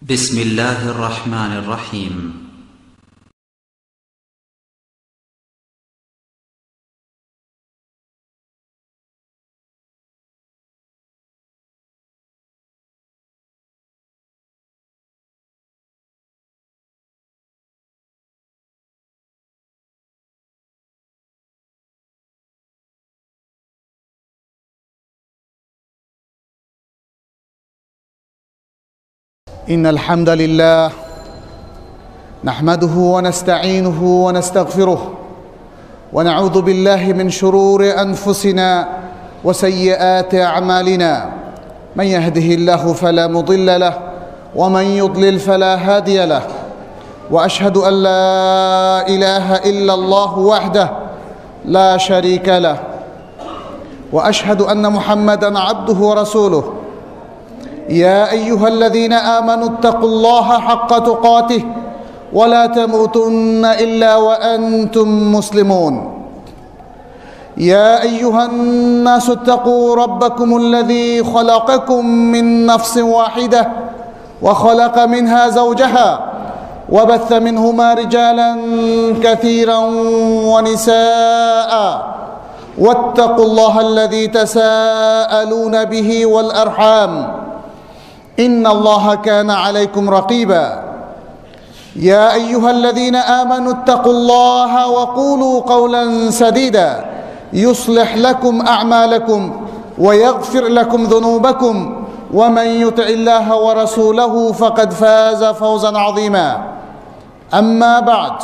بسم الله الرحمن الرحيم. إن الحمد لله نحمده ونستعينه ونستغفره ونعوذ بالله من شرور أنفسنا وسيئات أعمالنا. من يهده الله فلا مضل له ومن يضلل فلا هادي له، وأشهد أن لا إله إلا الله وحده لا شريك له، وأشهد أن محمدًا عبده ورسوله. يا أيها الذين آمنوا اتقوا الله حق تقاته ولا تموتن إلا وأنتم مسلمون. يا أيها الناس اتقوا ربكم الذي خلقكم من نفس واحدة وخلق منها زوجها وبث منهما رجالا كثيرا ونساء، واتقوا الله الذي تساءلون به والأرحام إن الله كان عليكم رقيبا. يا أيها الذين آمنوا اتقوا الله وقولوا قولا سديدا يصلح لكم أعمالكم ويغفر لكم ذنوبكم، ومن يطع الله ورسوله فقد فاز فوزا عظيما. أما بعد،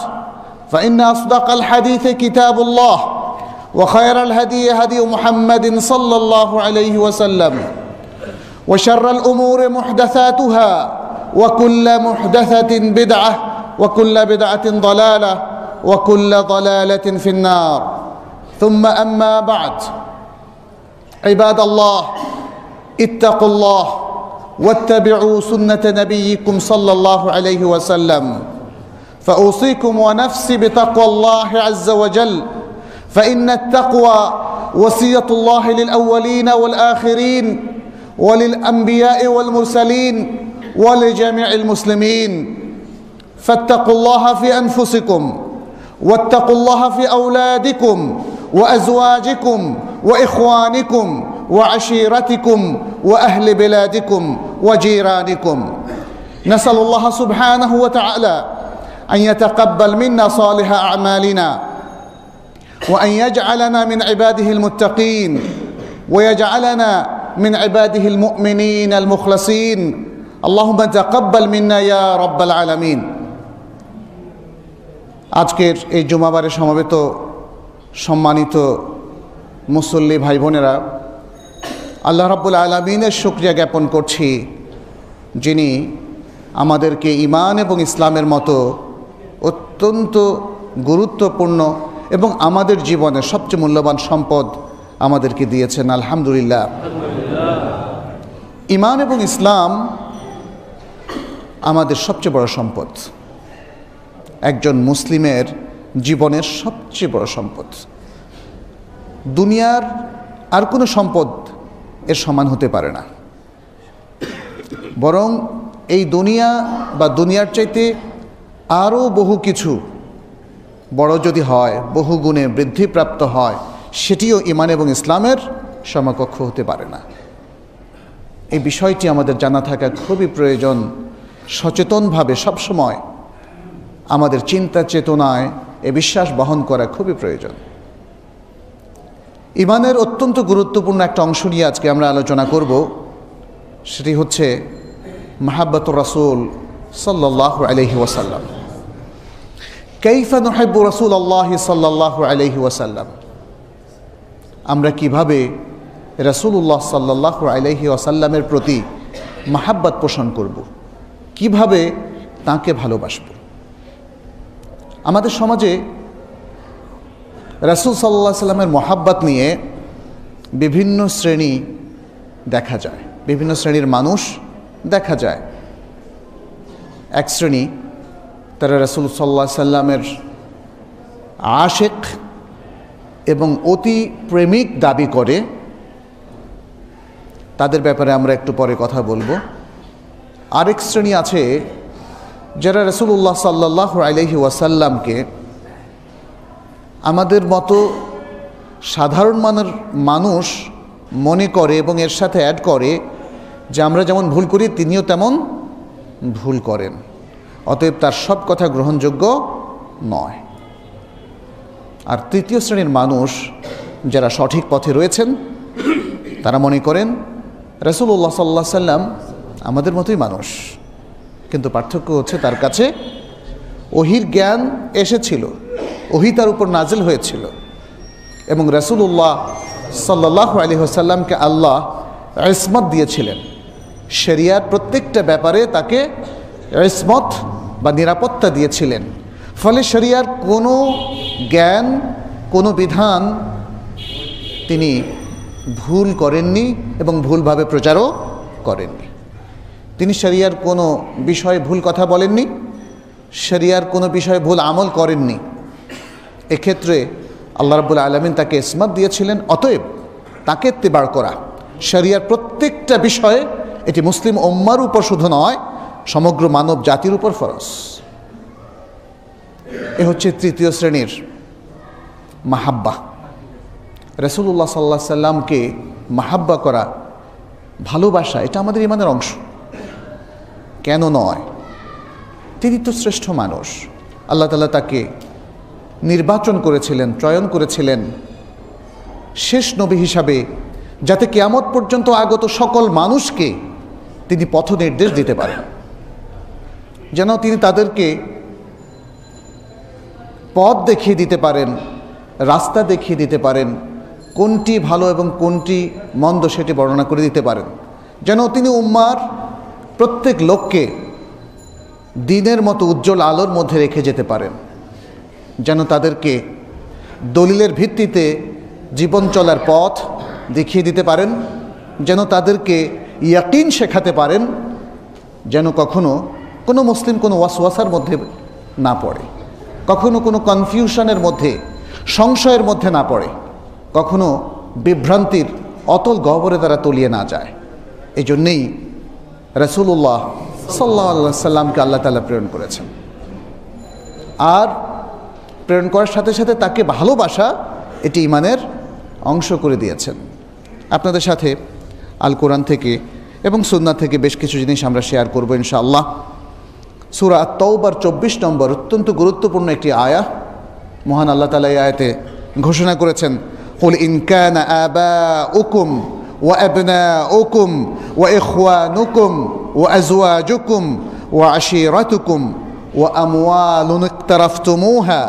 فإن أصدق الحديث كتاب الله، وخير الهدي هدي محمد صلى الله عليه وسلم، وشر الأمور محدثاتها، وكل محدثة بدعة، وكل بدعة ضلالة، وكل ضلالة في النار. ثم أما بعد، عباد الله اتقوا الله واتبعوا سنة نبيكم صلى الله عليه وسلم، فأوصيكم ونفسي بتقوى الله عز وجل، فإن التقوى وصية الله للأولين والآخرين وللأنبياء والمرسلين ولجميع المسلمين. فاتقوا الله في أنفسكم، واتقوا الله في أولادكم وأزواجكم وإخوانكم وعشيرتكم وأهل بلادكم وجيرانكم. نسأل الله سبحانه وتعالى أن يتقبل منا صالح أعمالنا، وأن يجعلنا من عباده المتقين، ويجعلنا من عباده المؤمنين المخلصين. اللهم تقبل منا يا رب العالمين। আজকের এই জুমাবারে সমবেত সম্মানিত মুসল্লি ভাই বোনেরা, আল্লাহ রাব্বুল আলামিনের শুকরিয়া জ্ঞাপন করছি, যিনি আমাদেরকে ঈমান এবং ইসলামের মতো অত্যন্ত গুরুত্বপূর্ণ এবং আমাদের জীবনের সবচেয়ে মূল্যবান সম্পদ আমাদেরকে দিয়েছেন। আলহামদুলিল্লাহ। ঈমান এবং ইসলাম আমাদের সবচেয়ে বড় সম্পদ, একজন মুসলিমের জীবনের সবচেয়ে বড় সম্পদ। দুনিয়ার আর কোনো সম্পদ এর সমান হতে পারে না, বরং এই দুনিয়া বা দুনিয়ার চাইতে আরও বহু কিছু বড় যদি হয়, বহু গুণে বৃদ্ধিপ্রাপ্ত হয়, সেটিও ঈমান এবং ইসলামের সমকক্ষ হতে পারে না। এই বিষয়টি আমাদের জানা থাকা খুবই প্রয়োজন। সচেতনভাবে সবসময় আমাদের চিন্তা চেতনায় এ বিশ্বাস বহন করা খুবই প্রয়োজন। ঈমানের অত্যন্ত গুরুত্বপূর্ণ একটা অংশ নিয়ে আজকে আমরা আলোচনা করব, সেটি হচ্ছে মাহাব্বতুর রাসূল সাল্লাল্লাহু আলাইহি ওয়াসাল্লাম। কাইফা নুহিব্বু রাসূলাল্লাহি সাল্লাল্লাহু আলাইহি ওয়াসাল্লাম। আমরা কিভাবে রাসূলুল্লাহ সাল্লাল্লাহু আলাইহি ওয়াসাল্লামের প্রতি মাহাব্বত পোষণ করব, কিভাবে তাঁকে ভালোবাসব। আমাদের সমাজে রাসূল সাল্লাল্লাহু আলাইহি ওয়াসাল্লামের মহাব্বত নিয়ে বিভিন্ন শ্রেণী দেখা যায়, বিভিন্ন শ্রেণীর মানুষ দেখা যায়। এক শ্রেণী, তারা রাসূল সাল্লাল্লাহু আলাইহি ওয়াসাল্লামের আশিক এবং অতি প্রেমিক দাবি করে। তাদের ব্যাপারে আমরা একটু পরে কথা বলবো। আরেক শ্রেণী আছে যারা রাসূলুল্লাহ সাল্লাল্লাহু আলাইহি ওয়াসাল্লামকে আমাদের মতো সাধারণ মানের মানুষ মনে করে এবং এর সাথে অ্যাড করে যে আমরা যেমন ভুল করি তিনিও তেমন ভুল করেন, অতএব তার সব কথা গ্রহণযোগ্য নয়। আর তৃতীয় শ্রেণীর মানুষ যারা সঠিক পথে রয়েছেন তারা মনে করেন রাসূলুল্লাহ সাল্লাল্লাহু আলাইহি ওয়াসাল্লাম আমাদের মতোই মানুষ, কিন্তু পার্থক্য হচ্ছে তার কাছে ওহীর জ্ঞান এসেছিল, ওহী তার উপর নাজিল হয়েছিল এবং রাসূলুল্লাহ সাল্লাল্লাহু আলাইহি ওয়াসাল্লামকে আল্লাহ ইসমত দিয়েছিলেন। শরিয়ার প্রত্যেকটা ব্যাপারে তাকে ইসমত বা নিরাপত্তা দিয়েছিলেন। ফলে শরিয়ার কোনো জ্ঞান, কোনো বিধান তিনি ভুল করেননি এবং ভুলভাবে প্রচারও করেননি। তিনি শরিয়ার কোনো বিষয়ে ভুল কথা বলেননি, শরিয়ার কোনো বিষয়ে ভুল আমল করেননি। এক্ষেত্রে আল্লাহ রাব্বুল আলামিন তাকে ইসমত দিয়েছিলেন। অতএব তাকে ইত্তিবা করা শরিয়ার প্রত্যেকটা বিষয়ে, এটি মুসলিম উম্মার উপর শুধু নয়, সমগ্র মানব জাতির উপর ফরজ। এ হচ্ছে তৃতীয় শ্রেণীর মাহাব্বা। রাসূলুল্লাহ সাল্লাল্লাহু আলাইহি সাল্লামকে মাহাব্বা করা, ভালোবাসা, এটা আমাদের ঈমানের অংশ। কেন নয়? তিনি তো শ্রেষ্ঠ মানুষ। আল্লাহ তাআলা তাকে নির্বাচন করেছিলেন, চয়ন করেছিলেন শেষ নবী হিসাবে, যাতে কিয়ামত পর্যন্ত আগত সকল মানুষকে তিনি পথ নির্দেশ দিতে পারেন, যেন তিনি তাদেরকে পথ দেখিয়ে দিতে পারেন, রাস্তা দেখিয়ে দিতে পারেন, কোনটি ভালো এবং কোনটি মন্দ সেটি বর্ণনা করে দিতে পারেন, যেন তিনি উম্মার প্রত্যেক লোককে দিনের মতো উজ্জ্বল আলোর মধ্যে রেখে যেতে পারেন, যেন তাদেরকে দলিলের ভিত্তিতে জীবন চলার পথ দেখিয়ে দিতে পারেন, যেন তাদেরকে ইয়াকিন শেখাতে পারেন, যেন কখনো কোনো মুসলিম কোনো ওয়াসওয়াসার মধ্যে না পড়ে, কখনো কোনো কনফিউশনের মধ্যে, সংশয়ের মধ্যে না পড়ে, কখনো বিভ্রান্তির অতল গহ্বরে তারা তলিয়ে না যায়। এই জন্যেই রাসূলুল্লাহ সাল্লাল্লাহু আলাইহি ওয়াসাল্লামকে আল্লাহ তাআলা প্রেরণ করেছেন। আর প্রেরণ করার সাথে সাথে তাকে ভালোবাসা, এটি ঈমানের অংশ করে দিয়েছেন। আপনাদের সাথে আল কোরআন থেকে এবং সুন্নাহ থেকে বেশ কিছু জিনিস আমরা শেয়ার করব ইনশাআল্লাহ। সূরা আত-তাওবার 24 নম্বর অত্যন্ত গুরুত্বপূর্ণ একটি আয়াত। মহান আল্লাহ তাআলা এই আয়াতে ঘোষণা করেছেন, কুল ইন কানা আবাউকুম ওয়া আবনাউকুম ওয়া ইখওয়ানুকুম ওয়া আজওয়াজুকুম ওয়া আশীরাতুকুম ওয়া আমওয়ালুন ইকতারাফতুমুহা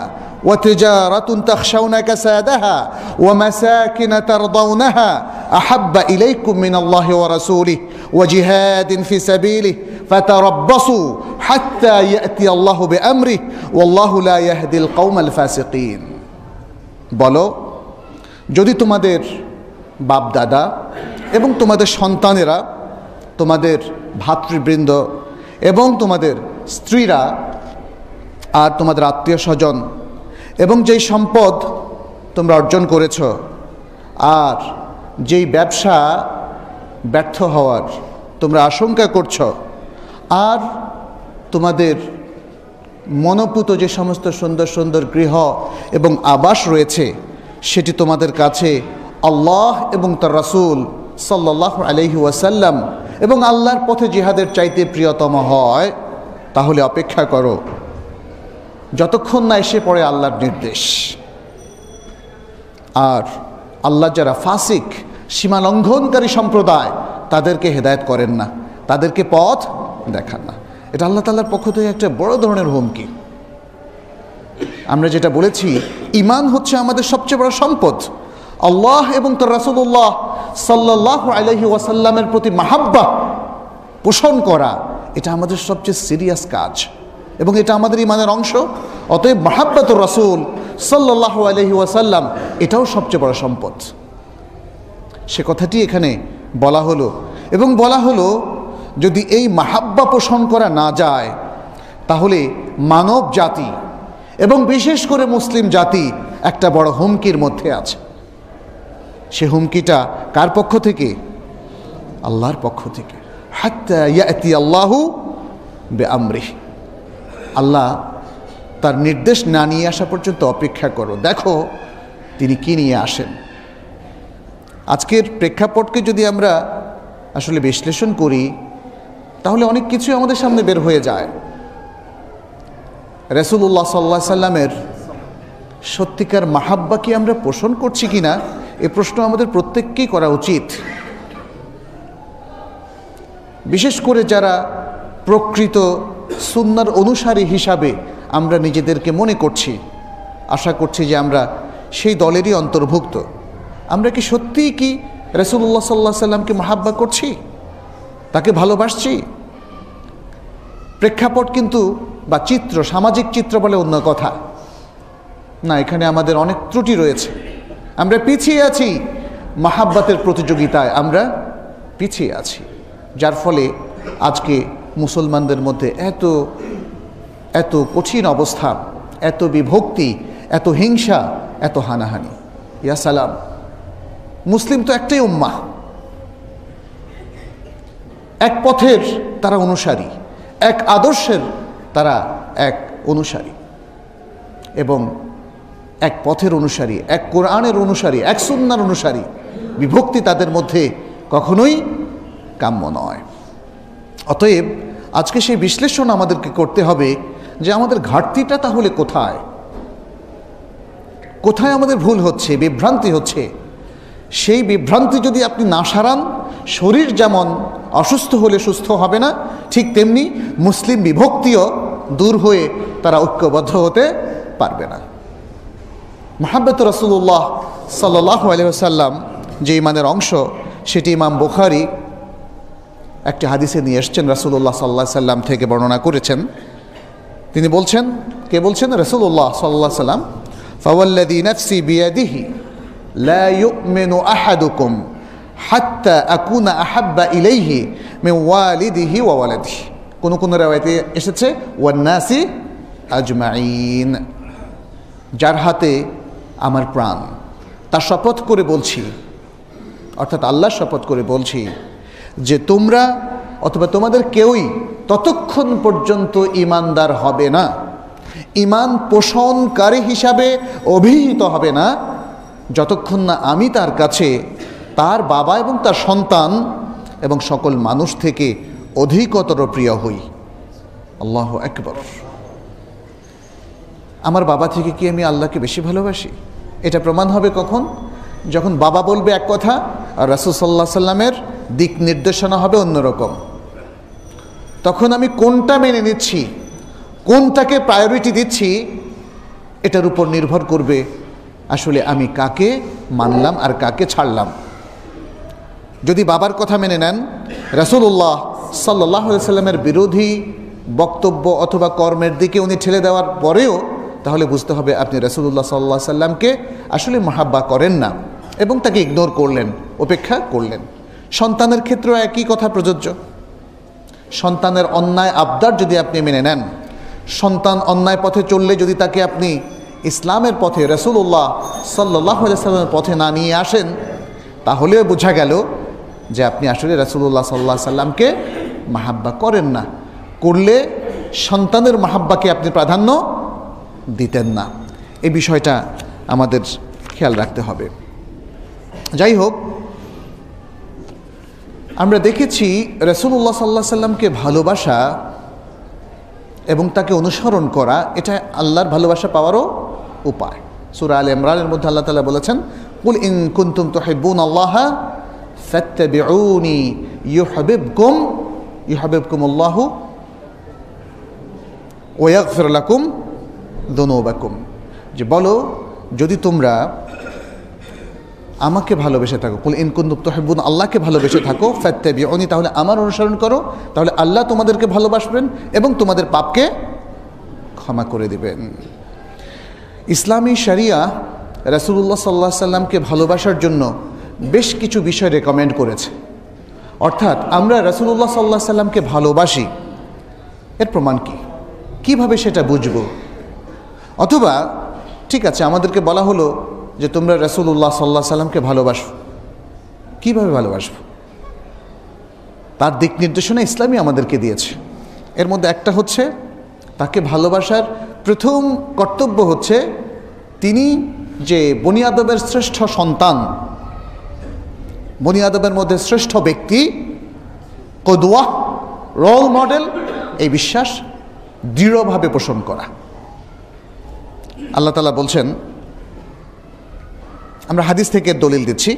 وتجارة تخشون كسادها ومساكن ترضونها أحب إليكم من الله ورسوله وجهاد في سبيله فتربصوا حتى يأتي الله بأمره والله لا يهدي القوم الفاسقين। বলো, যদি তোমাদের বাপ দাদা এবং তোমাদের সন্তানেরা, তোমাদের ভাতৃবৃন্দ এবং তোমাদের স্ত্রীরা আর তোমাদের আত্মীয় স্বজন এবং যেই সম্পদ তোমরা অর্জন করেছ আর যেই ব্যবসা ব্যর্থ হওয়ার তোমরা আশঙ্কা করছ, আর তোমাদের মনোপুত যে সমস্ত সুন্দর সুন্দর গৃহ এবং আবাস রয়েছে, সেটি তোমাদের কাছে আল্লাহ এবং তার রাসূল সাল্লাল্লাহু আলাইহি ওয়াসাল্লাম এবং আল্লাহর পথে জিহাদের চাইতে প্রিয়তম হয়, তাহলে অপেক্ষা করো যতক্ষণ না এসে পড়ে আল্লাহর নির্দেশ। আর আল্লাহ যারা ফাসিক, সীমা লঙ্ঘনকারী সম্প্রদায়, তাদেরকে হেদায়েত করেন না, তাদেরকে পথ দেখান না। এটা আল্লাহ তাআলার পক্ষ থেকে একটা বড় ধরনের হুমকি। আমরা যেটা বলেছি, ঈমান হচ্ছে আমাদের সবচেয়ে বড় সম্পদ। আল্লাহ এবং তার রাসূলুল্লাহ সাল্লাল্লাহু আলাইহি ওয়াসাল্লামের প্রতি মাহাব্বা পোষণ করা, এটা আমাদের সবচেয়ে সিরিয়াস কাজ এবং এটা আমাদের ঈমানের অংশ। অতএব মাহাব্বাতুর রাসূল সাল্লাল্লাহু আলাইহি ওয়াসাল্লাম এটাও সবচেয়ে বড় সম্পদ। সে কথাটি এখানে বলা হলো এবং বলা হলো যদি এই মাহাব্বা পোষণ করা না যায়, তাহলে মানব জাতি এবং বিশেষ করে মুসলিম জাতি একটা বড় হুমকির মধ্যে আছে। সে হুমকিটা কার পক্ষ থেকে? আল্লাহর পক্ষ থেকে। হাত্তা ইয়াতি আল্লাহু বিআমরিহি, আল্লাহ তার নির্দেশ না নিয়ে আসা পর্যন্ত অপেক্ষা করো, দেখো তিনি কি নিয়ে আসেন। আজকের প্রেক্ষাপটকে যদি আমরা আসলে বিশ্লেষণ করি তাহলে অনেক কিছু আমাদের সামনে বের হয়ে যায়। রাসূলুল্লাহ সাল্লাল্লাহু আলাইহি সাল্লামের সত্যিকার মাহাব্বা কি আমরা পোষণ করছি কিনা, এ প্রশ্ন আমাদের প্রত্যেককেই করা উচিত। বিশেষ করে যারা প্রকৃত সুন্নাহর অনুসারী হিসাবে আমরা নিজেদেরকে মনে করছি, আশা করছি যে আমরা সেই দলেরই অন্তর্ভুক্ত, আমরা কি সত্যিই কি রাসূলুল্লাহ সাল্লাল্লাহু আলাইহি সাল্লামকে মাহাব্বা করছি, তাকে ভালোবাসছি? প্রেক্ষাপট কিন্তু বা চিত্র, সামাজিক চিত্র বলে অন্য কথা না, এখানে আমাদের অনেক ত্রুটি রয়েছে। আমরা পিছিয়ে আছি, মাহাব্বাতের প্রতিযোগিতায় আমরা পিছিয়ে আছি, যার ফলে আজকে মুসলমানদের মধ্যে এত কঠিন অবস্থা, এত বিভক্তি, এত হিংসা, এত হানাহানি। ইয়া সালাম, মুসলিম তো একটাই উম্মাহ, এক পথের তারা অনুসারী, এক আদর্শের তারা এক অনুসারী, এবং এক পথের অনুসারী, এক কোরআনের অনুসারী, এক সুন্নাহর অনুসারী। বিভক্তি তাদের মধ্যে কখনোই কাম্য নয়। অতএব আজকে সেই বিশ্লেষণ আমাদেরকে করতে হবে যে আমাদের ঘাটতিটা তাহলে কোথায়, কোথায় আমাদের ভুল হচ্ছে, বিভ্রান্তি হচ্ছে। সেই বিভ্রান্তি যদি আপনি না সারান, শরীর যেমন অসুস্থ হলে সুস্থ হবে না, ঠিক তেমনি মুসলিম বিভক্তিও দূর হয়ে তারা ঐক্যবদ্ধ হতে পারবে না। মুহাম্মদ রাসূলুল্লাহ সাল্লাল্লাহু আলাইহি ওয়াসাল্লাম যে ইমানের অংশ, সেটি ইমাম বুখারী একটি হাদিসে নিয়ে এসেছেন, রাসূলুল্লাহ সাল্লাল্লাহু আলাইহি সাল্লাম থেকে বর্ণনা করেছেন। তিনি বলছেন, কে বলছেন? রাসূলুল্লাহ সাল্লাল্লাহু আলাইহি সাল্লাম, ফাওয়াল্লাযী নাফসি বিয়াদিহি লা ইউমিনু আহাদুকুম হাত্তা আকুনা আহাব্বা ইলাইহি মিন ওয়ালিদিহি ওয়া ওয়ালাদিহি। কোন কোন riwayate এসেছে ওয়ান নাসি আজমাইন, যার হাতে আমার প্রাণ, তার শপথ করে বলছি, অর্থাৎ আল্লাহর শপথ করে বলছি যে তোমরা অথবা তোমাদের কেউই ততক্ষণ পর্যন্ত ঈমানদার হবে না, ঈমান পোষণকারী হিসাবে অভিহিত হবে না, যতক্ষণ না আমি তার কাছে তার বাবা এবং তার সন্তান এবং সকল মানুষ থেকে অধিকতর প্রিয় হই। আল্লাহু আকবার। আমার বাবা থেকে কি আমি আল্লাহকে বেশি ভালোবাসি? এটা প্রমাণ হবে কখন? যখন বাবা বলবে এক কথা আর রাসূল সাল্লাল্লাহু আলাইহি সাল্লামের দিক নির্দেশনা হবে অন্যরকম। তখন আমি কোনটা মেনে নিচ্ছি, কোনটাকে প্রায়োরিটি দিচ্ছি, এটার উপর নির্ভর করবে আসলে আমি কাকে মানলাম আর কাকে ছাড়লাম। যদি বাবার কথা মেনে নেন, রাসূলুল্লাহ সাল্লাল্লাহু আলাইহি সাল্লামের বিরোধী বক্তব্য অথবা কর্মের দিকে উনি ঠেলে দেওয়ার পরেও, তাহলে বুঝতে হবে আপনি রাসূলুল্লাহ সাল্লাল্লাহু আলাইহি সাল্লামকে আসলে মাহাব্বা করেন না এবং তাকে ইগনোর করলেন, উপেক্ষা করলেন। সন্তানের ক্ষেত্রেও একই কথা প্রযোজ্য। সন্তানের অন্যায় আবদার যদি আপনি মেনে নেন, সন্তান অন্যায় পথে চললে যদি তাকে আপনি ইসলামের পথে, রাসূলুল্লাহ সাল্লাল্লাহু আলাইহি সাল্লামের পথে না নিয়ে আসেন, তাহলেও বোঝা গেল যে আপনি আসলে রাসূলুল্লাহ সাল্লাল্লাহু আলাইহি সাল্লামকে মাহাব্বা করেন না। করলে সন্তানের মাহাব্বাকে আপনি প্রাধান্য দিতেন না। এই বিষয়টা আমাদের খেয়াল রাখতে হবে। যাই হোক, আমরা দেখেছি রাসূলুল্লাহ সাল্লাল্লাহু আলাইহি সাল্লামকে ভালোবাসা এবং তাকে অনুসরণ করা, এটা আল্লাহর ভালোবাসা পাওয়ারও উপায়। সূরা আলে ইমরানের মধ্যে আল্লাহ তাআলা বলেছেন, কুল ইন কুনতুম তুহিব্বুনাল্লাহা ফাত্তাবিউনি ইউহিব্বুকুমুল্লাহু ওয়া ইয়াগফির লাকুম যুনুবাকুম। যে বলো, যদি তোমরা আমাকে ভালোবেসে থাকো, কুল ইন কুনতুম তুহিব্বুন, আল্লাহকে ভালোবেসে থাকো, ফাত্তাবিউনি, তাহলে আমার অনুসরণ করো, তাহলে আল্লাহ তোমাদেরকে ভালোবাসবেন এবং তোমাদের পাপকে ক্ষমা করে দিবেন। ইসলামী শরিয়া রাসূলুল্লাহ সাল্লাল্লাহু আলাইহি সাল্লামকে ভালোবাসার জন্য বেশ কিছু বিষয় রেকমেন্ড করেছে। অর্থাৎ আমরা রাসূলুল্লাহ সাল্লাল্লাহু আলাইহি সাল্লামকে ভালোবাসি, এর প্রমাণ কি, কিভাবে সেটা বুঝবো? অথবা ঠিক আছে, আমাদেরকে বলা হলো যে তোমরা রাসূলুল্লাহ সাল্লাল্লাহু আলাইহি সাল্লামকে ভালোবাসো, কিভাবে ভালোবাসবো? তার দিক নির্দেশনা ইসলামই আমাদেরকে দিয়েছে। এর মধ্যে একটা হচ্ছে তাকে ভালোবাসার প্রথম কর্তব্য হচ্ছে তিনি যে বনি আদমের শ্রেষ্ঠ সন্তান, বনি আদমের মধ্যে শ্রেষ্ঠ ব্যক্তি, কদওয়া, রোল মডেল, এই বিশ্বাস দৃঢ়ভাবে পোষণ করা। আল্লাহ তাআলা বলছেন, আমরা হাদিস থেকে দলিল দিচ্ছি,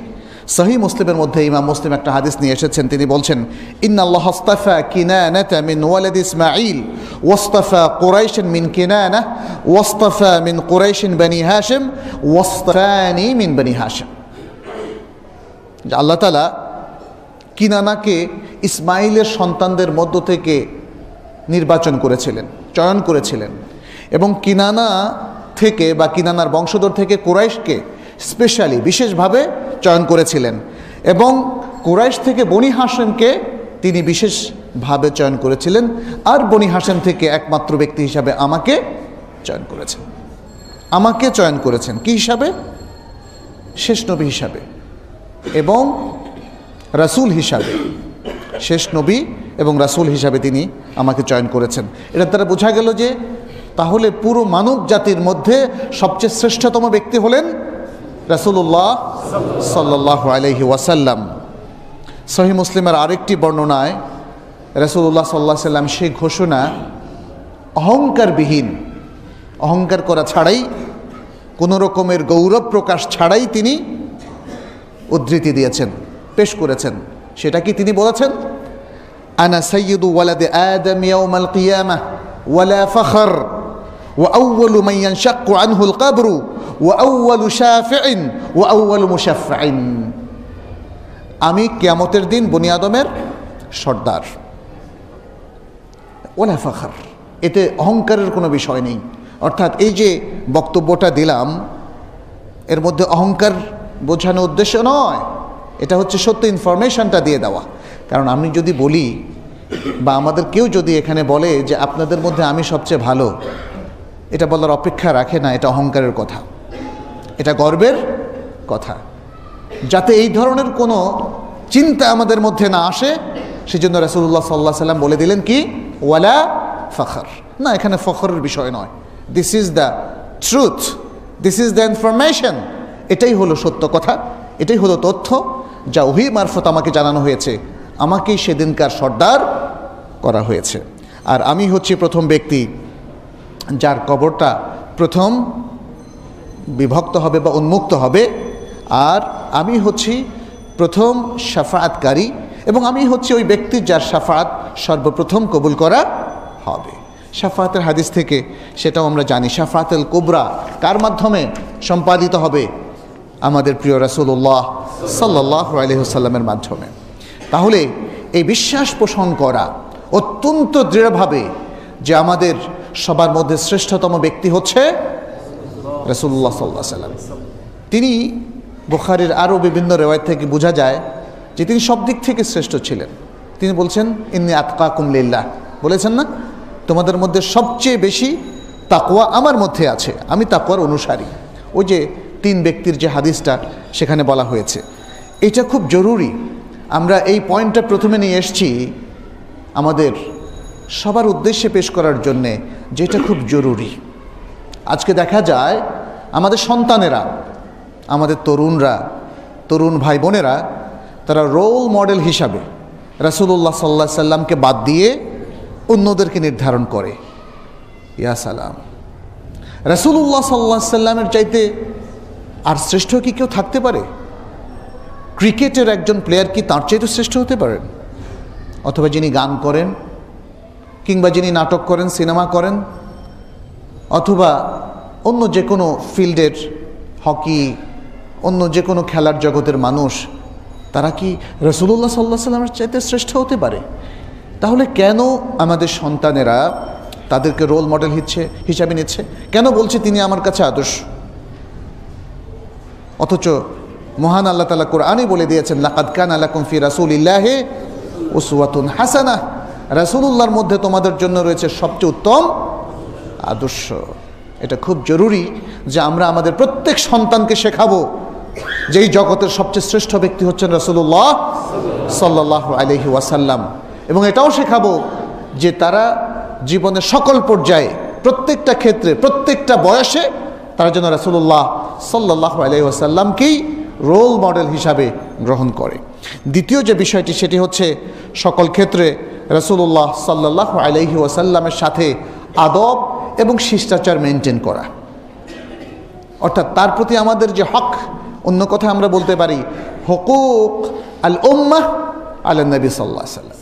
সহিহ মুসলিমের মধ্যে ইমাম মুসলিম একটা হাদিস নিয়ে এসেছেন। তিনি বলছেন, ইন্নাল্লাহ আস্তাফা কিনানাতা মিন ওয়ালাদ ইসমাঈল ওয়াস্তাফা কুরাইশান মিন কিনানা ওয়াস্তাফা মিন কুরাইশিন বনি হাশিম ওয়াস্তাফানি মিন বনি হাশিম। আল্লাহ তাআলা কিনানাকে ইসমাইলের সন্তানদের মধ্য থেকে নির্বাচন করেছিলেন, চয়ন করেছিলেন, এবং কিনানা থেকে বা কিনানার বংশধর থেকে কুরাইশকে স্পেশালি বিশেষভাবে চয়ন করেছিলেন, এবং কুরাইশ থেকে বনি হাশিমকে তিনি বিশেষভাবে চয়ন করেছিলেন, আর বনি হাশিম থেকে একমাত্র ব্যক্তি হিসাবে আমাকে চয়ন করেছেন। আমাকে চয়ন করেছেন কি হিসাবে? শেষ নবী হিসাবে এবং রাসূল হিসাবে। শেষ নবী এবং রাসূল হিসাবে তিনি আমাকে চয়ন করেছেন। এটার দ্বারা বোঝা গেল যে তাহলে পুরো মানব জাতির মধ্যে সবচেয়ে শ্রেষ্ঠতম ব্যক্তি হলেন রাসূলুল্লাহ সাল্লাল্লাহু আলাইহি ওয়াসাল্লাম। সহিহ মুসলিমের আরেকটি বর্ণনায় রাসূলুল্লাহ সাল্লাল্লাহু আলাইহি ওয়াসাল্লাম সেই ঘোষণা অহংকারবিহীন, অহংকার করা ছাড়াই, কোনো রকমের গৌরব প্রকাশ ছাড়াই তিনি উদ্ধৃতি দিয়েছেন, পেশ করেছেন। সেটা কি তিনি বলেছেন? আনা সাইয়্যিদু ওয়ালাদি আদম ইয়াউমাল কিয়ামাহ ওয়ালা ফখর ওয়া আউওয়ালু মান ইয়ানশাক্কু আনহুল কবরু ওয়া আউওয়ালু শাফিইন ওয়া আউওয়ালু মুশাফফাইন। আমি কিয়ামতের দিন বনি আদমের সর্দার। ওয়ালা ফখর, এতে অহংকারের কোনো বিষয় নেই। অর্থাৎ এই যে বক্তব্যটা দিলাম, এর মধ্যে অহংকার বোঝানো উদ্দেশ্য নয়, এটা হচ্ছে সত্য ইনফরমেশনটা দিয়ে দেওয়া। কারণ আমি যদি বলি বা আমাদের কেউ যদি এখানে বলে যে আপনাদের মধ্যে আমি সবচেয়ে ভালো, এটা বলার অপেক্ষা রাখে না, এটা অহংকারের কথা, এটা গর্বের কথা। যাতে এই ধরনের কোনো চিন্তা আমাদের মধ্যে না আসে, সেজন্য রাসূলুল্লাহ সাল্লাল্লাহু আলাইহি ওয়াসাল্লাম বলে দিলেন কি, ওয়ালা ফখর। না, এখানে ফখরের বিষয় নয়, this is the truth, this is the information. এটাই হলো সত্য কথা, এটাই হলো তথ্য যা ওহী মারফত আমাকে জানানো হয়েছে, আমাকেই সেদিনকার সর্দার করা হয়েছে। আর আমি হচ্ছি প্রথম ব্যক্তি যার কবরটা প্রথম বিভক্ত হবে বা উন্মুক্ত হবে, আর আমি হচ্ছি প্রথম শাফাআতকারী, এবং আমি হচ্ছি ওই ব্যক্তি যার শাফাআত সর্বপ্রথম কবুল করা হবে। শাফাআতের হাদিস থেকে সেটাও আমরা জানি, শাফাআতুল কুবরা কার মাধ্যমে সম্পাদিত হবে? আমাদের প্রিয় রাসূলুল্লাহ সাল্লাল্লাহু আলাইহি ওয়াসাল্লামের মাধ্যমে। তাহলে এই বিশ্বাস পোষণ করা অত্যন্ত দৃঢ়ভাবে যে আমাদের সবার মধ্যে শ্রেষ্ঠতম ব্যক্তি হচ্ছে রাসূলুল্লাহ সাল্লাল্লাহু আলাইহি ওয়াসাল্লাম। তিনি, বুখারীর আরও বিভিন্ন রিওয়ায়াত থেকে বোঝা যায় যে তিনি সব দিক থেকে শ্রেষ্ঠ ছিলেন। তিনি বলছেন, ইন্নী আতকাকুম লিল্লাহ, বলেছেন না, তোমাদের মধ্যে সবচেয়ে বেশি তাকওয়া আমার মধ্যে আছে, আমি তাকওয়ার অনুসারী। ওই যে 3 ব্যক্তির যে হাদিসটা সেখানে বলা হয়েছে, এটা খুব জরুরি। আমরা এই পয়েন্টটা প্রথমে নিয়ে এসেছি আমাদের সবার উদ্দেশ্যে পেশ করার জন্যে, যেটা খুব জরুরি। আজকে দেখা যায় আমাদের সন্তানেরা, আমাদের তরুণরা, তরুণ ভাই বোনেরা, তারা রোল মডেল হিসাবে রাসূলুল্লাহ সাল্লাল্লাহু আলাইহি সাল্লামকে বাদ দিয়ে অন্যদেরকে নির্ধারণ করে। ইয়া সালাম, রাসূলুল্লাহ সাল্লাল্লাহু আলাইহি সাল্লামের চাইতে আর শ্রেষ্ঠ কি কেউ থাকতে পারে? ক্রিকেটের একজন প্লেয়ার কি তার চাইতে শ্রেষ্ঠ হতে পারেন? অথবা যিনি গান করেন, কিংবা যিনি নাটক করেন, সিনেমা করেন, অথবা অন্য যে কোনো ফিল্ডের, হকি, অন্য যে কোনো খেলার জগতের মানুষ, তারা কি রাসূলুল্লাহ সাল্লাল্লাহু আলাইহি সাল্লামের চাইতে শ্রেষ্ঠ হতে পারে? তাহলে কেন আমাদের সন্তানেরা তাদেরকে রোল মডেল হিসাবে নিচ্ছে? কেন বলছে তিনি আমার কাছে আদর্শ? অথচ মহান আল্লাহ তাআলা কোরআনে বলে দিয়েছেন, লাকাদ কানা লাকুম ফি রাসূলিল্লাহি উসওয়াতুন হাসানাহ, রাসূলুল্লাহর মধ্যে তোমাদের জন্য রয়েছে সবচেয়ে উত্তম আদর্শ। এটা খুব জরুরি যে আমরা আমাদের প্রত্যেক সন্তানকে শেখাবো যে এই জগতের সবচেয়ে শ্রেষ্ঠ ব্যক্তি হচ্ছেন রাসূলুল্লাহ সাল্লাল্লাহু আলাইহি ওয়াসাল্লাম। এবং এটাও শেখাবো যে তারা জীবনের সকল পর্যায়ে, প্রত্যেকটা ক্ষেত্রে, প্রত্যেকটা বয়সে তারা যেন রাসূলুল্লাহ সাল্লাল্লাহু আলাইহি ওয়াসাল্লামকেই রোল মডেল হিসাবে গ্রহণ করে। দ্বিতীয় যে বিষয়টি সেটি হচ্ছে সকল ক্ষেত্রে রাসূলুল্লাহ সাল্লাল্লাহু আলাইহি ওয়াসাল্লামের সাথে আদব এবং শিষ্টাচার মেনটেন করা, অর্থাৎ তার প্রতি আমাদের যে হক, অন্য কথা আমরা বলতে পারি হুকুক আল উম্মাহ আলা নবী সাল্লাল্লাহু আলাইহি ওয়াসাল্লাম।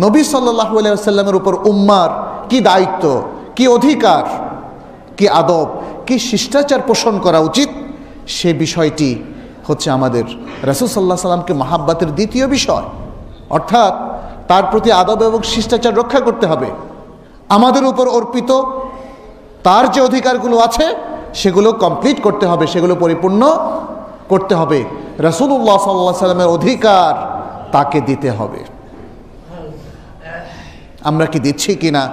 নবী সাল্লাল্লাহু আলাইহি ওয়াসাল্লামের উপর উম্মার কি দায়িত্ব, কি অধিকার, কি আদব, কি শিষ্টাচার পোষণ করা উচিত, সে বিষয়টি হচ্ছে আমাদের রাসূল সাল্লাল্লাহু আলাইহি ওয়াসাল্লামকে মহাব্বতের দ্বিতীয় বিষয়। অর্থাৎ তার প্রতি আদব এবং শিষ্টাচার রক্ষা করতে হবে। আমাদের উপর অর্পিত তার যে অধিকারগুলো আছে সেগুলো কমপ্লিট করতে হবে, সেগুলো পরিপূর্ণ করতে হবে। রাসূলুল্লাহ সাল্লাল্লাহু আলাইহি ওয়াসাল্লামের অধিকার তাকে দিতে হবে। আমরা কি দিচ্ছি কিনা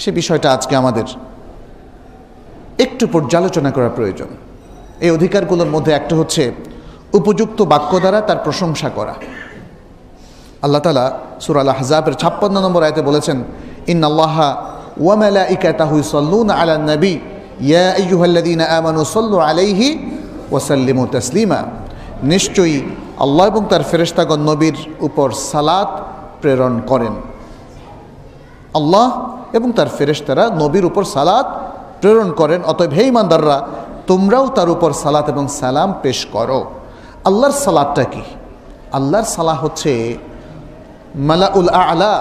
সে বিষয়টা আজকে আমাদের একটু পর্যালোচনা করা প্রয়োজন। এই অধিকারগুলোর মধ্যে একটা হচ্ছে উপযুক্ত বাক্য দ্বারা তার প্রশংসা করা। আল্লাহ তাআলা সূরা আল আহজাবের 56 নম্বর আয়াতে বলেছেন, ইন্নাল্লাহা ওয়া মালাইকাতাহু ইউসাল্লুনা আলান নবী ইয়া আইয়ুহাল্লাযীনা আমানু সাল্লু আলাইহি ওয়া সাল্লিমু তাসলিমা। নিশ্চয়ই আল্লাহ এবং তার ফেরেশতাগণ নবীর উপর সালাত প্রেরণ করেন। আল্লাহ এবং তার ফেরেশতারা নবীর উপর সালাত প্রেরণ করেন, অতএব হে ঈমানদাররা তোমরাও তার উপর সালাত এবং সালাম পেশ করো। আল্লাহর সালাতটা কি? আল্লাহর সালাহ হচ্ছে মালাউল আ'লা,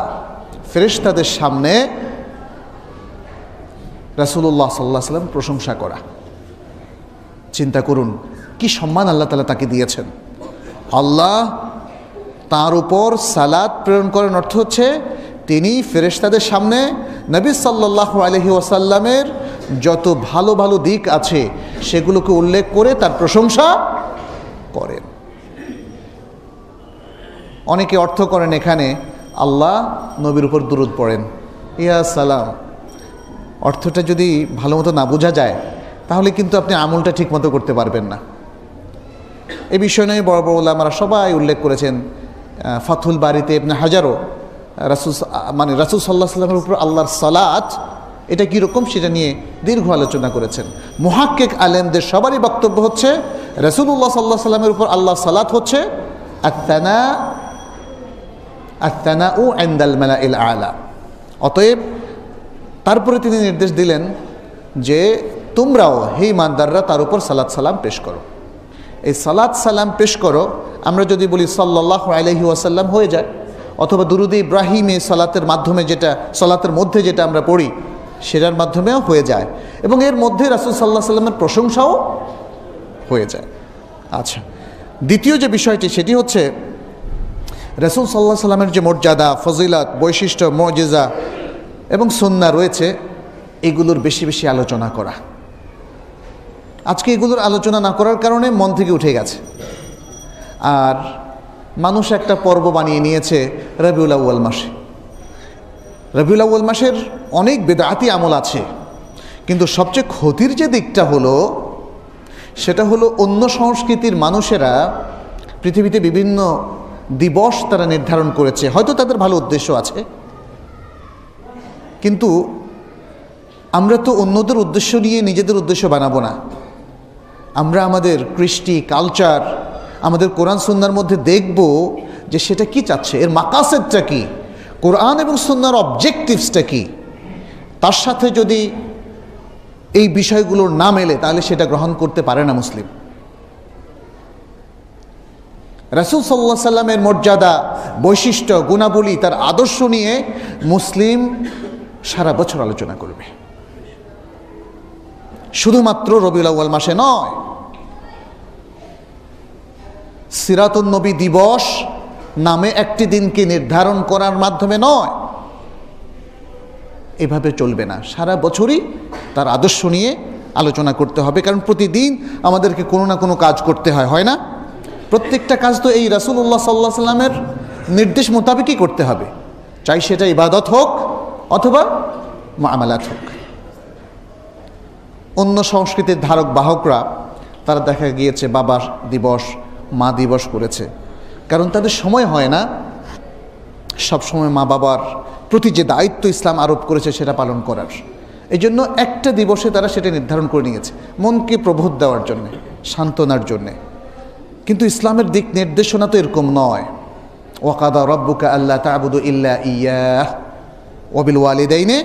ফেরেশতাদের সামনে রাসূলুল্লাহ সাল্লাল্লাহু আলাইহি ওয়াসাল্লাম প্রশংসা করা। চিন্তা করুন কি সম্মান আল্লাহ তাআলা তাকে দিয়েছেন। আল্লাহ তার উপর সালাত প্রেরণ করেন, অর্থ হচ্ছে তিনি ফেরেশতাদের সামনে নবী সাল্লাল্লাহু আলাইহি ওয়াসাল্লামের যত ভালো ভালো দিক আছে সেগুলোকে উল্লেখ করে তার প্রশংসা করেন। অনেকে অর্থ করেন এখানে আল্লাহ নবীর উপর দুরূদ পড়েন, ইয়া সালাম। অর্থটা যদি ভালো মতো না বোঝা যায় তাহলে কিন্তু আপনি আমলটা ঠিক মতো করতে পারবেন না। এই বিষয় নিয়ে বড় বড় উলামারা সবাই উল্লেখ করেছেন। ফাথুল বারিতে ইবনে হাজারও রাসূল সাল্লাল্লাহু আলাইহি ওয়াসাল্লামের উপর আল্লাহর সালাত এটা কীরকম সেটা নিয়ে দীর্ঘ আলোচনা করেছেন। মুহাক্কিক আলেমদের সবারই বক্তব্য হচ্ছে রাসূলুল্লাহ সাল্লাল্লাহু আলাইহি ওয়াসাল্লামের উপর আল্লাহর সালাত হচ্ছে আত-তানাউ ইনদাল মালাইল আ'লা। অতএব তারপরে তিনি নির্দেশ দিলেন যে তোমরাও হে ঈমানদাররা তার উপর সালাত সালাম পেশ করো। এই সালাত সালাম পেশ করো আমরা যদি বলি সাল্লাল্লাহু আলাইহি ওয়াসাল্লাম হয়ে যায়, অথবা দুরুদ ইব্রাহিমে সালাতের মাধ্যমে যেটা সালাতের মধ্যে যেটা আমরা পড়ি সেটার মাধ্যমেও হয়ে যায়, এবং এর মধ্যে রাসূল সাল্লাল্লাহু আলাইহি ওয়াসাল্লামের প্রশংসাও হয়ে যায়। আচ্ছা, দ্বিতীয় যে বিষয়টি সেটি হচ্ছে রাসূল সাল্লাল্লাহু আলাইহি ওয়াসাল্লামের যে মর্যাদা, ফজিলত, বৈশিষ্ট্য, মুজিজা এবং সুন্নাহ রয়েছে এগুলোর বেশি বেশি আলোচনা করা। আজকে এগুলোর আলোচনা না করার কারণে মন থেকে উঠে গেছে। আর মানুষ একটা পর্ব বানিয়ে নিয়েছে রবিউল আউয়াল মাসে। রবিউল আউয়াল মাসের অনেক বেদাতি আমল আছে, কিন্তু সবচেয়ে ক্ষতির যে দিকটা হলো সেটা হলো অন্য সংস্কৃতির মানুষেরা পৃথিবীতে বিভিন্ন দিবস তারা নির্ধারণ করেছে, হয়তো তাদের ভালো উদ্দেশ্য আছে, কিন্তু আমরা তো অন্যদের উদ্দেশ্য নিয়ে নিজেদের উদ্দেশ্য বানাবো না। আমরা আমাদের কৃষ্টি, কালচার, আমাদের কোরআন সুন্নাহর মধ্যে দেখব যে সেটা কি চাচ্ছে, এর মাকাসেদটা কি, কোরআন এবং সুন্নাহর অবজেক্টিভসটা কি। তার সাথে যদি এই বিষয়গুলোর না মেলে তাহলে সেটা গ্রহণ করতে পারে না মুসলিম। রাসূল সাল্লাল্লাহু আলাইহি ওয়াসাল্লামের মর্যাদা, বৈশিষ্ট্য, গুণাবলী, তার আদর্শ নিয়ে মুসলিম সারা বছর আলোচনা করবে, শুধুমাত্র রবিউল আউয়াল মাসে নয়। সিরাতুন নবী দিবস নামে একটি দিনকে নির্ধারণ করার মাধ্যমে নয়, এভাবে চলবে না। সারা বছরই তার আদর্শ নিয়ে আলোচনা করতে হবে, কারণ প্রতিদিন আমাদেরকে কোনো না কোনো কাজ করতে হয় না? প্রত্যেকটা কাজ তো এই রাসূলুল্লাহ সাল্লাল্লাহু আলাইহি ওয়াসাল্লামের নির্দেশ মোতাবেকই করতে হবে, চাই সেটা ইবাদত হোক অথবা মুআমালাত হোক। অন্য সংস্কৃতির ধারক বাহকরা তারা দেখা গিয়েছে বাবা দিবস, মা দিবস করেছে, কারণ তাদের সময় হয় না সবসময় মা বাবার প্রতি যে দায়িত্ব ইসলাম আরোপ করেছে সেটা পালন করার। এই জন্য একটা দিবসে তারা সেটা নির্ধারণ করে নিয়েছে, মনকে প্রবোধ দেওয়ার জন্যে, সান্ত্বনার জন্যে। কিন্তু ইসলামের দিক নির্দেশনা তো এরকম নয়। ওয়াকাদা রব্বুকা আল্লা তা'বুদু ইল্লা ইয়াহ ওয়া বিল ওয়ালিদাইনি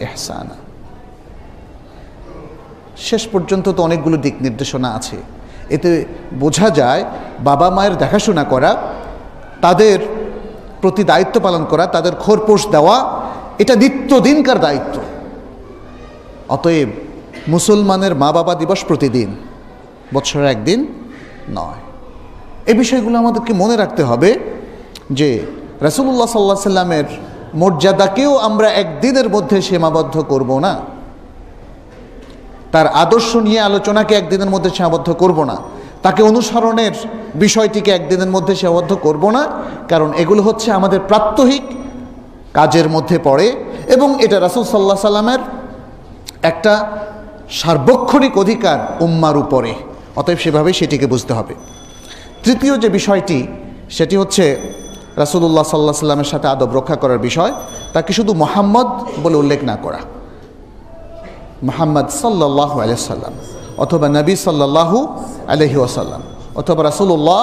ইহসানা। শেষ পর্যন্ত তো অনেকগুলো দিক নির্দেশনা আছে। এতে বোঝা যায় বাবা মায়ের দেখাশোনা করা, তাদের প্রতি দায়িত্ব পালন করা, তাদের খোরপোশ দেওয়া, এটা নিত্যদিনকার দায়িত্ব। অতএব মুসলমানের মা বাবা দিবস প্রতিদিন, বছরে একদিন নয়। এই বিষয়গুলো আমাদেরকে মনে রাখতে হবে যে রাসূলুল্লাহ সাল্লাল্লাহু আলাইহি সাল্লামের মর্যাদাকেও আমরা একদিনের মধ্যে সীমাবদ্ধ করব না, তার আদর্শ নিয়ে আলোচনাকে একদিনের মধ্যে সীমাবদ্ধ করব না, তাকে অনুসরণের বিষয়টিকে একদিনের মধ্যে সীমাবদ্ধ করব না। কারণ এগুলো হচ্ছে আমাদের প্রাত্যহিক কাজের মধ্যে পড়ে এবং এটা রাসূল সাল্লাল্লাহু আলাইহি সাল্লামের একটা সার্বক্ষণিক অধিকার উম্মার উপরে। অতএব সেভাবেই সেটিকে বুঝতে হবে। তৃতীয় যে বিষয়টি, সেটি হচ্ছে রাসূলুল্লাহ সাল্লাল্লাহু আলাইহি সাল্লামের সাথে আদব রক্ষা করার বিষয়। তাকে শুধু মুহাম্মদ বলে উল্লেখ না করা, মুহাম্মদ সাল্লাল্লাহু আলাইহি ওয়াসাল্লাম অথবা নবী সাল্লাল্লাহু আলাইহি ওয়াসাল্লাম অথবা রাসূলুল্লাহ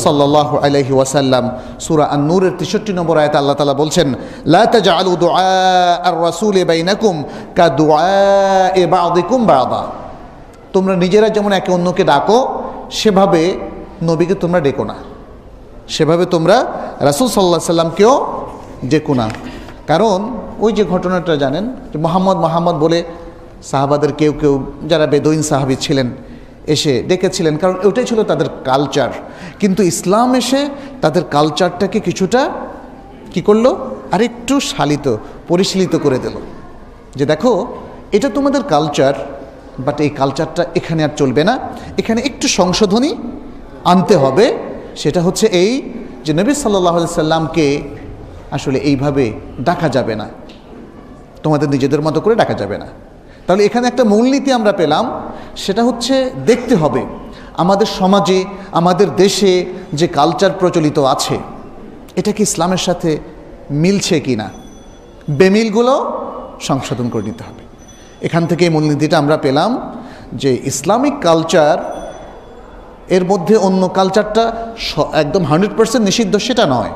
সাল্লাল্লাহু আলাইহি ওয়াসাল্লাম। সূরা আন-নূরের 63 নম্বর আয়াতে আল্লাহ তাআলা বলছেন, লা তাজআলু দুআ আর-রাসূলি বাইনাকুম কাদুআই বা'দিকুম বা'দা। তোমরা নিজেরা যেমন একে অন্যকে ডাকো সেভাবে নবীকে তোমরা ডেকো না, সেভাবে তোমরা রাসূল সাল্লাল্লাহু আলাইহি সাল্লামকেও ডেকো না। কারণ ওই যে ঘটনাটা জানেন যে মোহাম্মদ বলে সাহাবাদের কেউ কেউ যারা বেদুইন সাহাবী ছিলেন এসে ডেকেছিলেন, কারণ ওটাই ছিল তাদের কালচার। কিন্তু ইসলাম এসে তাদের কালচারটাকে কিছুটা কি করলো, আরেকটু পরিশীলিত করে দিল যে দেখো এটা তোমাদের কালচার, বাট এই কালচারটা এখানে আর চলবে না, এখানে একটু সংশোধনী আনতে হবে। সেটা হচ্ছে এই যে নবী সাল্লাল্লাহু আলাইহি সাল্লামকে আসলে এইভাবে ডাকা যাবে না, তোমাদের নিজেদের মতো করে ডাকা যাবে না। তাহলে এখানে একটা মূলনীতি আমরা পেলাম, সেটা হচ্ছে দেখতে হবে আমাদের সমাজে, আমাদের দেশে যে কালচার প্রচলিত আছে এটা কি ইসলামের সাথে মিলছে কি না, বেমিলগুলো সংশোধন করে নিতে হবে। এখান থেকে এই মূলনীতিটা আমরা পেলাম যে ইসলামিক কালচার এর মধ্যে অন্য কালচারটা একদম 100% নিষিদ্ধ সেটা নয়,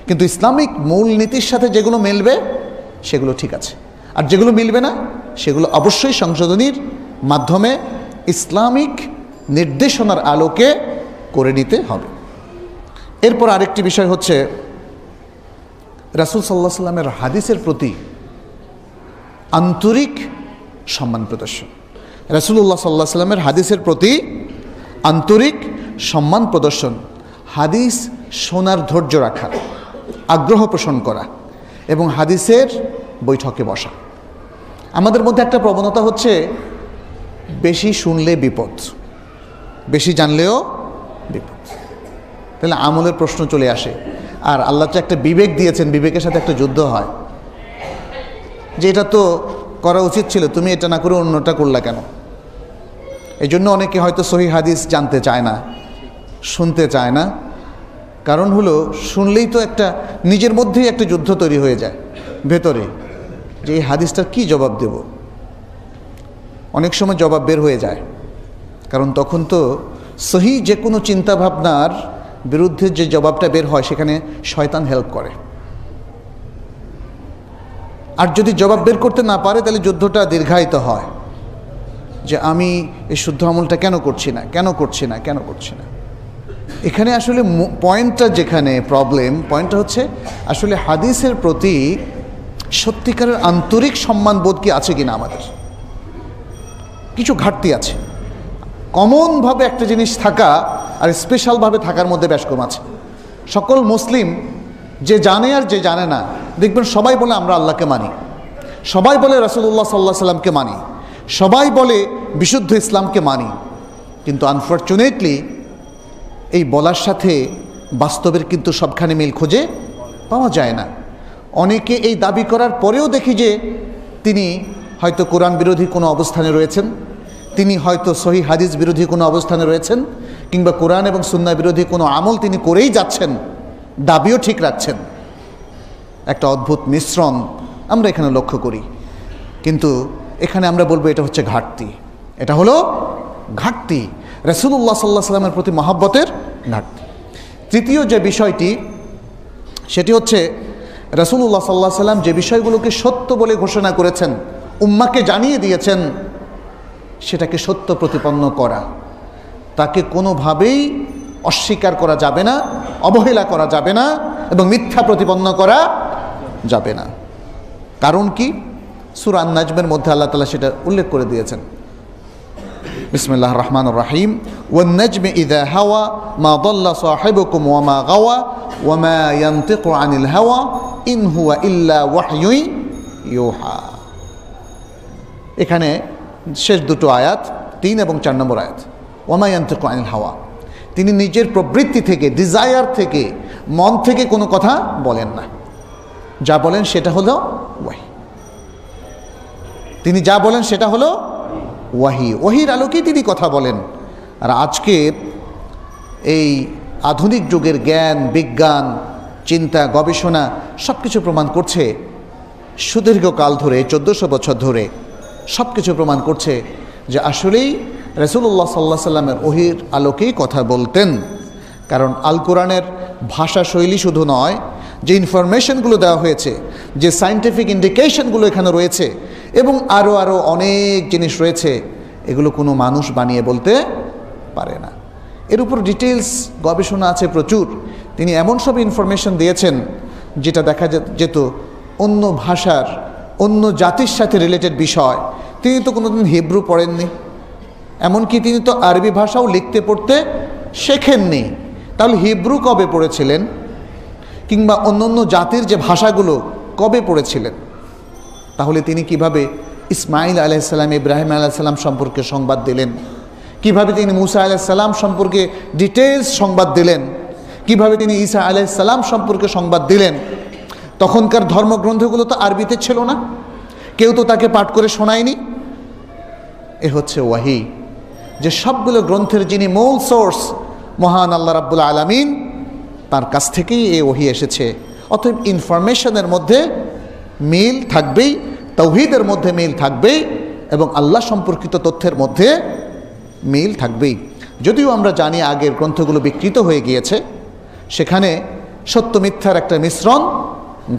কিন্তু ইসলামিক মূলনীতির সাথে যেগুলো মিলবে সেগুলো ঠিক আছে, আর যেগুলো মিলবে না সেগুলো অবশ্যই সংশোধনীর মাধ্যমে ইসলামিক নির্দেশনার আলোকে করে নিতে হবে। এরপর আরেকটি বিষয় হচ্ছে রাসূল সাল্লাল্লাহু আলাইহি সাল্লামের হাদিসের প্রতি আন্তরিক সম্মান প্রদর্শন। রাসূলুল্লাহ সাল্লাল্লাহু আলাইহি সাল্লামের হাদিসের প্রতি আন্তরিক সম্মান প্রদর্শন, হাদিস শোনার ধৈর্য রাখা, আগ্রহ পোষণ করা এবং হাদিসের বৈঠকে বসা। আমাদের মধ্যে একটা প্রবণতা হচ্ছে বেশি শুনলে বিপদ, বেশি জানলেও বিপদ। তাহলে আমলের প্রশ্ন চলে আসে। আর আল্লাহ তো একটা বিবেক দিয়েছেন, বিবেকের সাথে একটা যুদ্ধ হয় যে এটা তো করা উচিত ছিল, তুমি এটা না করে অন্যটা করলা কেন। এই জন্য অনেকে হয়তো সহিহ হাদিস জানতে চায় না, শুনতে চায় না। কারণ হলো শুনলেই তো একটা নিজের মধ্যেই একটা যুদ্ধ তৈরি হয়ে যায় ভেতরে, যে এই হাদিসটার কী জবাব দেব। অনেক সময় জবাব বের হয়ে যায়, কারণ তখন তো সহি যে কোনো চিন্তাভাবনার বিরুদ্ধে যে জবাবটা বের হয় সেখানে শয়তান হেল্প করে। আর যদি জবাব বের করতে না পারে তাহলে যুদ্ধটা দীর্ঘায়িত হয়, যে আমি এই শুদ্ধ আমলটা কেন করছি না। এখানে আসলে পয়েন্টটা, যেখানে পয়েন্টটা হচ্ছে আসলে হাদিসের প্রতি সত্যিকারের আন্তরিক সম্মানবোধ কি আছে কিনা। আমাদের কিছু ঘাটতি আছে। কমনভাবে একটা জিনিস থাকা আর স্পেশালভাবে থাকার মধ্যে বেশ কম আছে। সকল মুসলিম যে জানে আর যে জানে না, দেখবেন সবাই বলে আমরা আল্লাহকে মানি, সবাই বলে রাসূলুল্লাহ সাল্লাল্লাহু আলাইহি সাল্লামকে মানি, সবাই বলে বিশুদ্ধ ইসলামকে মানি। কিন্তু আনফর্চুনেটলি এই বলার সাথে বাস্তবের কিন্তু সবখানে মিল খুঁজে পাওয়া যায় না। অনেকে এই দাবি করার পরেও দেখি যে তিনি হয়তো কোরআন বিরোধী কোনো অবস্থানে রয়েছেন, তিনি হয়তো সহিহ হাদিস বিরোধী কোনো অবস্থানে রয়েছেন, কিংবা কোরআন এবং সুন্নাহ বিরোধী কোনো আমল তিনি করেই যাচ্ছেন, দাবিও ঠিক রাখছেন। একটা অদ্ভুত মিশ্রণ আমরা এখানে লক্ষ্য করি। কিন্তু এখানে আমরা বলবো এটা হচ্ছে ঘাটতি, এটা হলো ঘাটতি, রাসূলুল্লাহ সাল্লাল্লাহু আলাইহি ওয়াসাল্লামের প্রতি মহব্বতের ঘাটতি। তৃতীয় যে বিষয়টি সেটি হচ্ছে রাসূলুল্লাহ সাল্লাল্লাহু আলাইহি ওয়াসাল্লাম যে বিষয়গুলোকে সত্য বলে ঘোষণা করেছেন, উম্মাহকে জানিয়ে দিয়েছেন, সেটাকে সত্য প্রতিপন্ন করা, তাকে কোনোভাবেই অস্বীকার করা যাবে না, অবহেলা করা যাবে না এবং মিথ্যা প্রতিপন্ন করা যাবে না। কারণ কি? সূরা আন-নাজমের মধ্যে আল্লাহ তাআলা সেটা উল্লেখ করে দিয়েছেন। বিসমিল্লাহির রহমানির রহিম, ওয়ান নাজমি ইযা হাওয়া মা দাল্লা সাহিবুকুম ওয়া মা গাওয়া ওয়া মা ইয়ানতিকু আনিল হাওয়া ইন হুয়া ইল্লা ওয়াহয়ুন ইউহা। এখানে শেষ দুটো আয়াত, 3 এবং 4 নম্বর আয়াত। ওয়া মা ইয়ানতিকু আনিল হাওয়া, তিনি নিজের প্রবৃত্তি থেকে, ডিজায়ার থেকে, মন থেকে কোনো কথা বলেন না, যা বলেন সেটা হলো ওয়াহি। তিনি যা বলেন সেটা হলো ওয়াহি, ওহির আলোকেই তিনি কথা বলেন। আর আজকের এই আধুনিক যুগের জ্ঞান, বিজ্ঞান, চিন্তা, গবেষণা সব কিছু প্রমাণ করছে, সুদীর্ঘকাল ধরে 1400 বছর ধরে সব কিছু প্রমাণ করছে যে আসলেই রাসূলুল্লাহ সাল্লাল্লাহু আলাইহি ওয়াসাল্লামের ওহির আলোকেই কথা বলতেন। কারণ আল কোরআনের ভাষা শৈলী শুধু নয়, যে ইনফরমেশনগুলো দেওয়া হয়েছে, যে সায়েন্টিফিক ইন্ডিকেশনগুলো এখানে রয়েছে এবং আরও অনেক জিনিস রয়েছে, এগুলো কোনো মানুষ বানিয়ে বলতে পারে না। এর উপর ডিটেলস গবেষণা আছে প্রচুর। তিনি এমন সব ইনফরমেশন দিয়েছেন যেটা দেখা যেত অন্য ভাষার, অন্য জাতির সাথে রিলেটেড বিষয়। তিনি তো কোনোদিন হিব্রু পড়েননি, এমনকি তিনি তো আরবি ভাষাও লিখতে পড়তে শেখেননি। তাহলে হিব্রু কবে পড়েছিলেন? কিংবা অন্য জাতির যে ভাষাগুলো কবে পড়েছিলেন? তাহলে তিনি কিভাবে ইসমাইল আলাইহিস সালাম, ইব্রাহিম আলাইহিস সালাম সম্পর্কে সংবাদ দিলেন? কিভাবে তিনি মুসা আলাইহিস সালাম সম্পর্কে ডিটেলস সংবাদ দিলেন? কিভাবে তিনি ঈসা আলাইহিস সালাম সম্পর্কে সংবাদ দিলেন? তখনকার ধর্মগ্রন্থগুলো তো আরবিতে ছিল না, কেউ তো তাকে পাঠ করে শোনায়নি। এ হচ্ছে ওয়াহি, যে সবগুলো গ্রন্থের যিনি মূল সোর্স, মহান আল্লাহ রাব্বুল আলামিন, তার কাছ থেকেই এই ওহি এসেছে। অতএব ইনফরমেশনের মধ্যে মিল থাকবেই, তাওহীদের মধ্যে মিল থাকবেই এবং আল্লাহ সম্পর্কিত তথ্যের মধ্যে মিল থাকবেই। যদিও আমরা জানি আগের গ্রন্থগুলো বিকৃত হয়ে গিয়েছে, সেখানে সত্য মিথ্যার একটা মিশ্রণ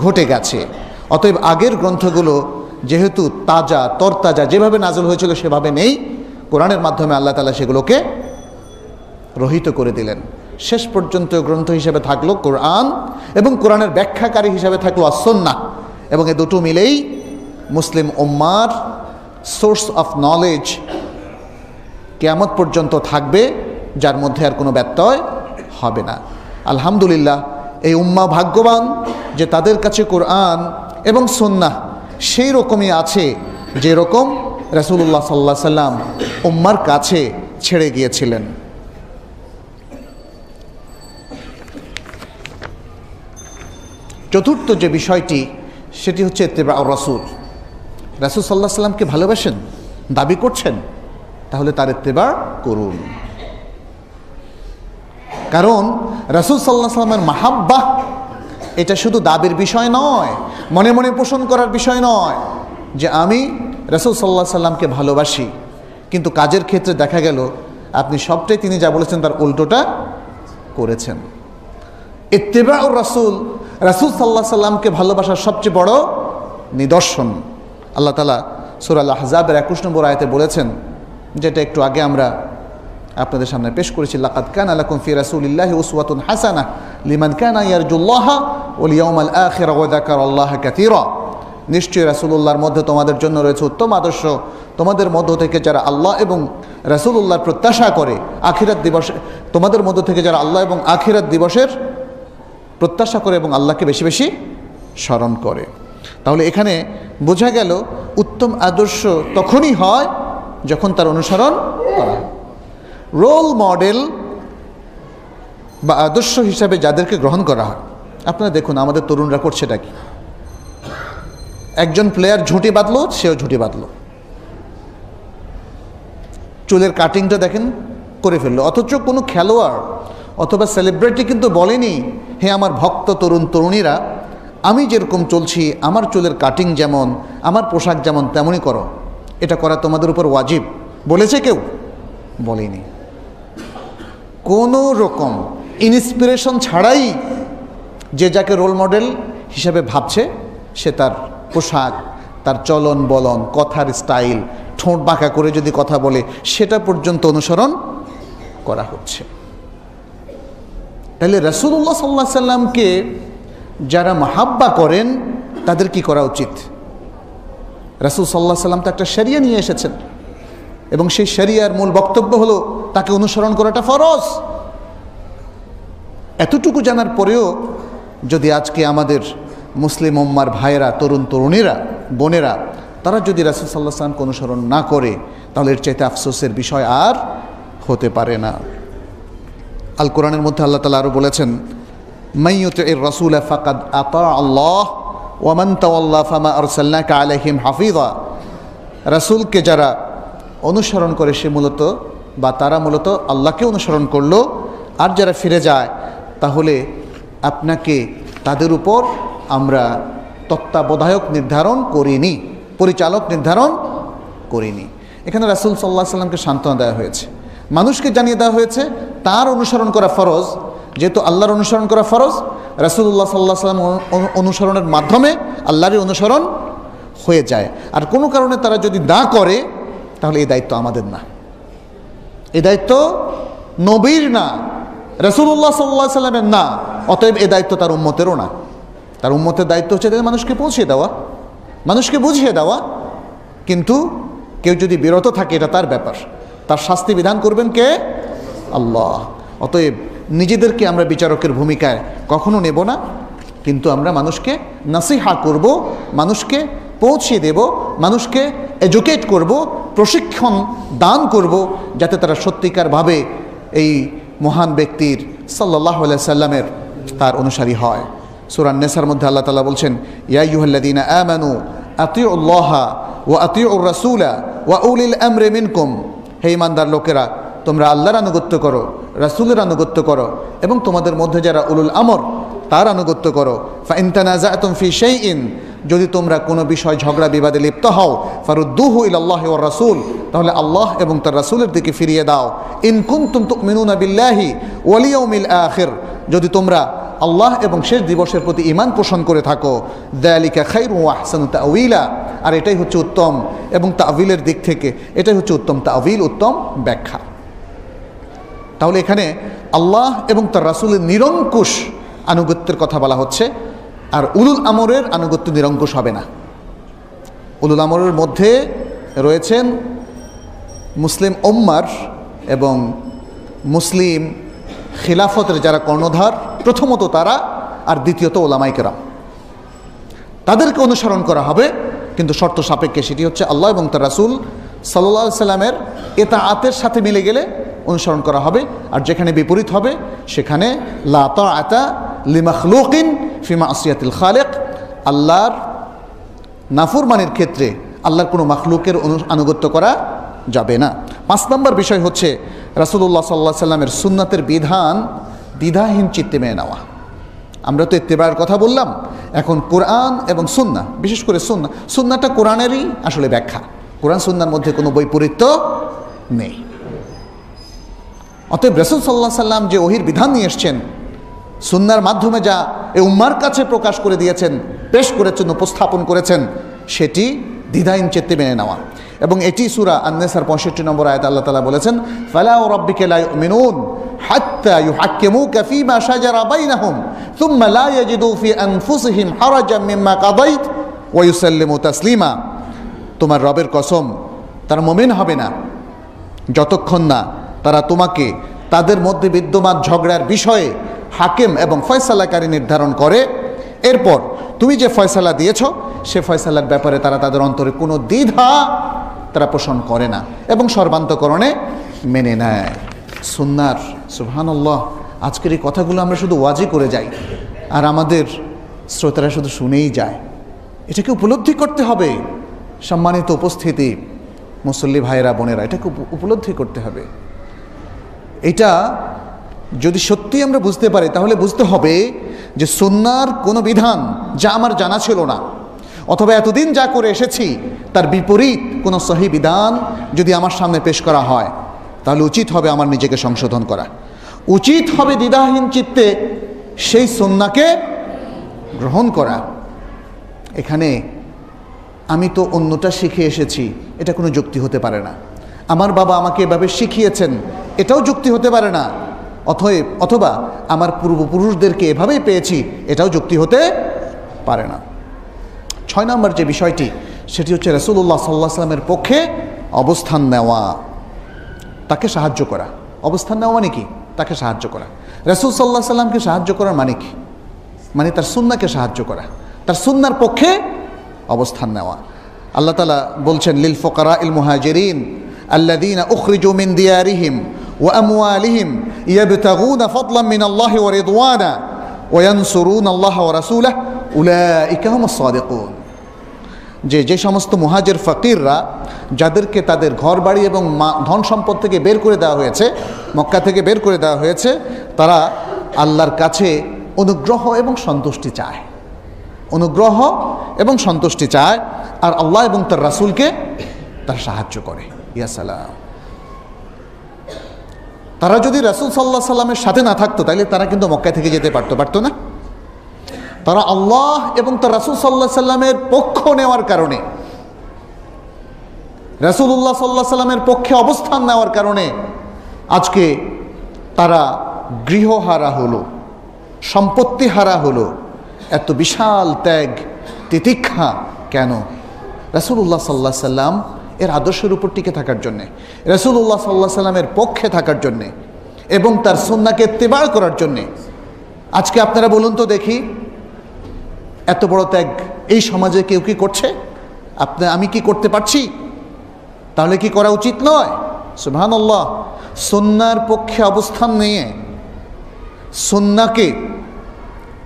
ঘটে গেছে। অতএব আগের গ্রন্থগুলো যেহেতু তাজা, তরতাজা, যেভাবে নাযিল হয়েছিল সেভাবে নেই, কোরআনের মাধ্যমে আল্লাহ তাআলা সেগুলোকে রহিত করে দিলেন। শেষ পর্যন্ত গ্রন্থ হিসেবে থাকলো কোরআন এবং কোরআনের ব্যাখ্যাকারী হিসেবে থাকলো আস-সুন্নাহ, এবং এ দুটো মিলেই মুসলিম উম্মার সোর্স অফ নলেজ কিয়ামত পর্যন্ত থাকবে, যার মধ্যে আর কোনো ব্যত্যয় হবে না। আলহামদুলিল্লাহ, এই উম্মা ভাগ্যবান যে তাদের কাছে কোরআন এবং সুন্নাহ সেই রকমই আছে যেরকম রাসূলুল্লাহ সাল্লাল্লাহু আলাইহি সাল্লাম উম্মার কাছে ছেড়ে গিয়েছিলেন। চতুর্থ যে বিষয়টি সেটি হচ্ছে ইত্তিবাউর রাসূল। রাসূল সাল্লাল্লাহু আলাইহি সাল্লামকে ভালোবাসেন, দাবি করছেন, তাহলে তার ইত্তিবা করুন। কারণ রাসূল সাল্লাল্লাহু আলাইহি সাল্লামের মাহাব্বাহ এটা শুধু দাবির বিষয় নয়, মনে মনে পোষণ করার বিষয় নয় যে আমি রাসূল সাল্লাল্লাহু আলাইহি সাল্লামকে ভালোবাসি, কিন্তু কাজের ক্ষেত্রে দেখা গেল আপনি সবটাই তিনি যা বলেছেন তার উল্টোটা করেছেন। ইত্তিবাউর রাসূল, রাসূল সাল্লাল্লাহু আলাইহি সাল্লামকে ভালোবাসার সবচেয়ে বড় নিদর্শন। আল্লাহ তাআলা সূরা আল আহজাবের 21 নম্বর আয়াতে বলেছেন, যেটা একটু আগে আমরা আপনাদের সামনে পেশ করেছি, লাকাদ কানা লাকুম ফি রাসূলিল্লাহি উসওয়াতুন হাসানাহ লিমান কানা ইয়ারজুল্লাহা ওয়াল ইয়াউমাল আখির ওয়া যাকারাল্লাহা কাসীরা। নিশ্চয়ই রাসূলুল্লাহর মধ্যে তোমাদের জন্য রয়েছে উত্তম আদর্শ, তোমাদের মধ্য থেকে যারা আল্লাহ এবং রাসূলুল্লাহর প্রত্যাশা করে, আখিরাত দিবসে, তোমাদের মধ্য থেকে যারা আল্লাহ এবং আখিরাত দিবসের প্রত্যাশা করে এবং আল্লাহকে বেশি বেশি স্মরণ করে। তাহলে এখানে বোঝা গেল উত্তম আদর্শ তখনই হয় যখন তার অনুসরণ করা হয়। রোল মডেল বা আদর্শ হিসাবে যাদেরকে গ্রহণ করা হয়, আপনারা দেখুন আমাদের তরুণরা করছেটা কি। একজন প্লেয়ার ঝুঁটি বাঁধলো, সেও ঝুঁটি বাঁধলো, চুলের কাটিংটা দেখেন করে ফেললো, অথচ কোনো খেলোয়াড় অথবা সেলিব্রিটি কিন্তু বলেনি, হে আমার ভক্ত তরুণ তরুণীরা, আমি যেরকম চলছি, আমার চুলের কাটিং যেমন, আমার পোশাক যেমন তেমনই করো, এটা করা তোমাদের উপর ওয়াজিব বলেছে কেউ? বলেনি। কোনো রকম ইন্সপিরেশন ছাড়াই যে যাকে রোল মডেল হিসেবে ভাবছে, সে তার পোশাক, তার চলন বলন, কথার স্টাইল, ঠোঁট বাঁকা করে যদি কথা বলে, সেটা পর্যন্ত অনুসরণ করা হচ্ছে। তাহলে রাসূলুল্লাহ সাল্লাল্লাহু আলাইহি সাল্লামকে যারা মাহাব্বা করেন তাদের কি করা উচিত? রাসূল সাল্লাল্লাহু আলাইহি সাল্লাম তো একটা শরিয়া নিয়ে এসেছেন, এবং সেই শরিয়ার মূল বক্তব্য হলো তাকে অনুসরণ করাটা ফরজ। এতটুকু জানার পরেও যদি আজকে আমাদের মুসলিম উম্মার ভাইয়েরা, তরুণ তরুণীরা, বোনেরা, তারা যদি রাসূল সাল্লাল্লাহু আলাইহি সাল্লামকে অনুসরণ না করে, তাহলে এর চাইতে আফসোসের বিষয় আর হতে পারে না। আল কোরআনের মধ্যে আল্লাহ তাআলা আরও বলেছেন, মান ইউতিইর রাসূলা ফাকাদ আতা আল্লাহ ওয়া মান তাওয়াল্লা ফামা আরসালনাকা আলাইহিম হাফিযা। রাসূলকে যারা অনুসরণ করে সে মূলত বা তারা মূলত আল্লাহকে অনুসরণ করলো, আর যারা ফিরে যায় তাহলে আপনাকে তাদের উপর আমরা তত্ত্বাবধায়ক নির্ধারণ করিনি, পরিচালক নির্ধারণ করিনি। এখানে রাসূল সাল্লাল্লাহু আলাইহি সাল্লামকে সান্ত্বনা দেওয়া হয়েছে, মানুষকে জানিয়ে দেওয়া হয়েছে তার অনুসরণ করা ফরজ। যেহেতু আল্লাহর অনুসরণ করা ফরজ, রাসূলুল্লাহ সাল্লাল্লাহু আলাইহি সাল্লাম অনুসরণের মাধ্যমে আল্লাহরই অনুসরণ হয়ে যায়। আর কোনো কারণে তারা যদি না করে, তাহলে এই দায়িত্ব আমাদের না, এই দায়িত্ব নবীর না, রাসূলুল্লাহ সাল্লাল্লাহু আলাইহি সাল্লামের না। অতএব এই দায়িত্ব তার উম্মতেরও না। তার উম্মতের দায়িত্ব হচ্ছে মানুষকে পৌঁছে দেওয়া, মানুষকে বুঝিয়ে দেওয়া। কিন্তু কেউ যদি বিরত থাকে, এটা তার ব্যাপার, তার শাস্তি বিধান করবেন কে? আল্লাহ। অতএব নিজেদেরকে আমরা বিচারকের ভূমিকায় কখনো নেব না, কিন্তু আমরা মানুষকে নাসিহা করব, মানুষকে পৌঁছে দেব, মানুষকে এডুকেট করব, প্রশিক্ষণ দান করব, যাতে তারা সত্যিকারভাবে এই মহান ব্যক্তির সাল্লাল্লাহু আলাইহি সাল্লামের তার অনুসারী হয়। সূরা আন-নিসার মধ্যে আল্লাহ তাআলা বলছেন, ইয়া আইয়ুহাল্লাযীনা আমানু আতিউল্লাহা ওয়া আতিউর রাসূলা ওয়া উলিল আমরি মিনকুম। হে ঈমানদার লোকেরা, তোমরা আল্লাহর আনুগত্য করো, রাসূলের আনুগত্য করো, এবং তোমাদের মধ্যে যারা উলুল আমর তার আনুগত্য করো। ফা ইন তানাযাআতুম ফি শাইইন, যদি তোমরা কোনো বিষয় ঝগড়া বিবাদে লিপ্ত হও, ফারুদ্দুহু ইলাল্লাহি ওয়ার রাসূল, তাহলে আল্লাহ এবং তার রাসূলের দিকে ফিরিয়ে দাও। ইন কুনতুম তুমিনুনা বিল্লাহি ওয়াল ইয়াউমিল আখির, যদি তোমরা আল্লাহ এবং শেষ দিবসের প্রতি ঈমান পোষণ করে থাকো। যালিকা খায়রুন ওয়া আহসানু তা'ওয়িলা, আর এটাই হচ্ছে উত্তম, এবং তা'ওয়িলের দিক থেকে এটাই হচ্ছে উত্তম তা'ওয়িল, উত্তম ব্যাখ্যা। তাহলে এখানে আল্লাহ এবং তার রাসূলের নিরঙ্কুশ আনুগত্যের কথা বলা হচ্ছে, আর উলুল আমরের আনুগত্য নিরঙ্কুশ হবে না। উলুল আমরের মধ্যে রয়েছেন মুসলিম উম্মার এবং মুসলিম খিলাফতের যারা কর্ণধার, প্রথমত তারা, আর দ্বিতীয়ত ওলামায়ে কেরাম, তাদেরকে অনুসরণ করা হবে, কিন্তু শর্ত সাপেক্ষে। সেটি হচ্ছে আল্লাহ এবং তার রাসূল সাল্লাল্লাহু আলাইহি সাল্লামের ইতাআতের সাথে মিলে গেলে অনুসরণ করা হবে, আর যেখানে বিপরীত হবে সেখানে লা তাআতা লিমাখলুকিন ফি মাসিয়াতিল খালিক, আল্লাহর নাফরমানির ক্ষেত্রে আল্লাহর কোনো মাখলুকের আনুগত্য করা যাবে না। 5 নম্বর বিষয় হচ্ছে রাসূলুল্লাহ সাল্লাল্লাহু আলাইহি সাল্লামের সুন্নাতের বিধান দ্বিধাহীন চিত্তে মেনে নেওয়া। আমরা তো ইত্তেবার কথা বললাম, এখন কোরআন এবং সুন্নাহ, বিশেষ করে সুন্নাহটা কোরআনেরই আসলে ব্যাখ্যা, কোরআন সুন্নাহর মধ্যে কোনো বৈপরীত্য নেই। অতএব রাসূল সাল্লাল্লাহু আলাইহি সাল্লাম যে ওহীর বিধান নিয়ে এসেছেন, সুন্নাহর মাধ্যমে যা এই উম্মার কাছে প্রকাশ করে দিয়েছেন, পেশ করেছেন, উপস্থাপন করেছেন, সেটি দ্বিধাহীন চিত্তে মেনে নেওয়া। এবং এটি সূরা আন-নিসার 65 নম্বর আয়াত আল্লাহ তাআলা বলেছেন, ফালা রাব্বিকা লা ইউমিনুন হাত্তা ইউহাক্কিমুকা ফীমা শাজারা বাইনাহুম থুম্মা লা ইয়াজিদু ফি আনফুসিহিম হারাজাম মিম্মা কাদাইত ওয়া ইউসাল্লিমু তাসলিমা। তোমার রবের কসম, তারা মুমিন হবে না যতক্ষণ না তারা তোমাকে তাদের মধ্যে বিদ্যমান ঝগড়ার বিষয়ে হাকিম এবং ফয়সালাকারী নির্ধারণ করে, এরপর তুমি যে ফয়সালা দিয়েছ সে ফয়সালার ব্যাপারে তারা তাদের অন্তরে কোনো দ্বিধা তারা পোষণ করে না এবং সর্বান্তকরণে মেনে নেয়। সুন্নাহর, সুবহানাল্লাহ, আজকের এই কথাগুলো আমরা শুধু ওয়াজি করে যাই, আর আমাদের শ্রোতারা শুধু শুনেই যায়। এটাকে উপলব্ধি করতে হবে। সম্মানিত উপস্থিতি, মুসল্লি ভাইয়েরা, বোনেরা, এটাকে উপলব্ধি করতে হবে। এটা যদি সত্যি আমরা বুঝতে পারি, তাহলে বুঝতে হবে যে সুন্নার কোনো বিধান যা আমার জানা ছিল না, অথবা এতদিন যা করে এসেছি তার বিপরীত কোনো সহি বিধান যদি আমার সামনে পেশ করা হয়, তাহলে উচিত হবে আমার নিজেকে সংশোধন করা, উচিত হবে দ্বিধাহীন চিত্তে সেই সুন্নাকে গ্রহণ করা। এখানে আমি তো অন্যটা শিখে এসেছি, এটা কোনো যুক্তি হতে পারে না। আমার বাবা আমাকে এভাবে শিখিয়েছেন, এটাও যুক্তি হতে পারে না। অথবা আমার পূর্বপুরুষদেরকে এভাবেই পেয়েছি, এটাও যুক্তি হতে পারে না। 6 নম্বর যে বিষয়টি, সেটি হচ্ছে রাসূলুল্লাহ সাল্লাল্লাহু আলাইহি ওয়াসাল্লামের পক্ষে অবস্থান নেওয়া, তাকে সাহায্য করা। অবস্থান নেওয়া মানে কি? তাকে সাহায্য করা। রাসূল সাল্লাল্লাহু আলাইহি ওয়াসাল্লামকে সাহায্য করার মানে কি? মানে তার সুন্নাহকে সাহায্য করা, তার সুন্নাহর পক্ষে অবস্থান নেওয়া। আল্লাহ তাআলা বলছেন, লিল ফুকারাইল মুহাজিরিন আল্লাযীনা উখরিজু মিন দিয়ারিহিম ওয়া আমওয়ালিহিম ইয়াবতাগুনা ফাদলাম মিনাল্লাহি ওয়া রিদওয়ানা ওয়া ইয়ানসুরুনা আল্লাহ ওয়া রাসূলাহু উলাইকা হুমুস সাদিকুন। যে সমস্ত মুহাজির ফকিররা, যাদেরকে তাদের ঘর বাড়ি এবং ধন সম্পদ থেকে বের করে দেওয়া হয়েছে, মক্কা থেকে বের করে দেওয়া হয়েছে, তারা আল্লাহর কাছে অনুগ্রহ এবং সন্তুষ্টি চায়, অনুগ্রহ এবং সন্তুষ্টি চায়, আর আল্লাহ এবং তার রাসূলকে তারা সাহায্য করে। ইয়া সালাম। তারা যদি রাসূল সাল্লাল্লাহু আলাইহি সাল্লামের সাথে না থাকতো, তাহলে তারা কিন্তু মক্কা থেকে যেতে পারতো না। তারা আল্লাহ এবং তার রাসূল সাল্লাল্লাহু আলাইহি সাল্লামের পক্ষ নেওয়ার কারণে, রাসূলুল্লাহ সাল্লাল্লাহু আলাইহি সাল্লামের পক্ষে অবস্থান নেওয়ার কারণে আজকে তারা গৃহহারা হলো, সম্পত্তি হারা হলো। এত বিশাল ত্যাগ তিতিক্ষা কেন? রাসূলুল্লাহ সাল্লাল্লাহু আলাইহি সাল্লাম এর আদর্শের উপর টিকে থাকার জন্যে, রাসূলুল্লাহ সাল্লাল্লাহু আলাইহি সাল্লামের পক্ষে থাকার জন্যে এবং তার সুন্নাহকে ইত্তেবা করার জন্যে। আজকে আপনারা বলুন তো দেখি, এত বড় ত্যাগ এই সমাজে কেউ কি করছে? আমি কি করতে পারছি? তাহলে কি করা উচিত নয়? সুবহানাল্লাহ। সুন্নাহর পক্ষে অবস্থান নিয়ে সুন্নাহকে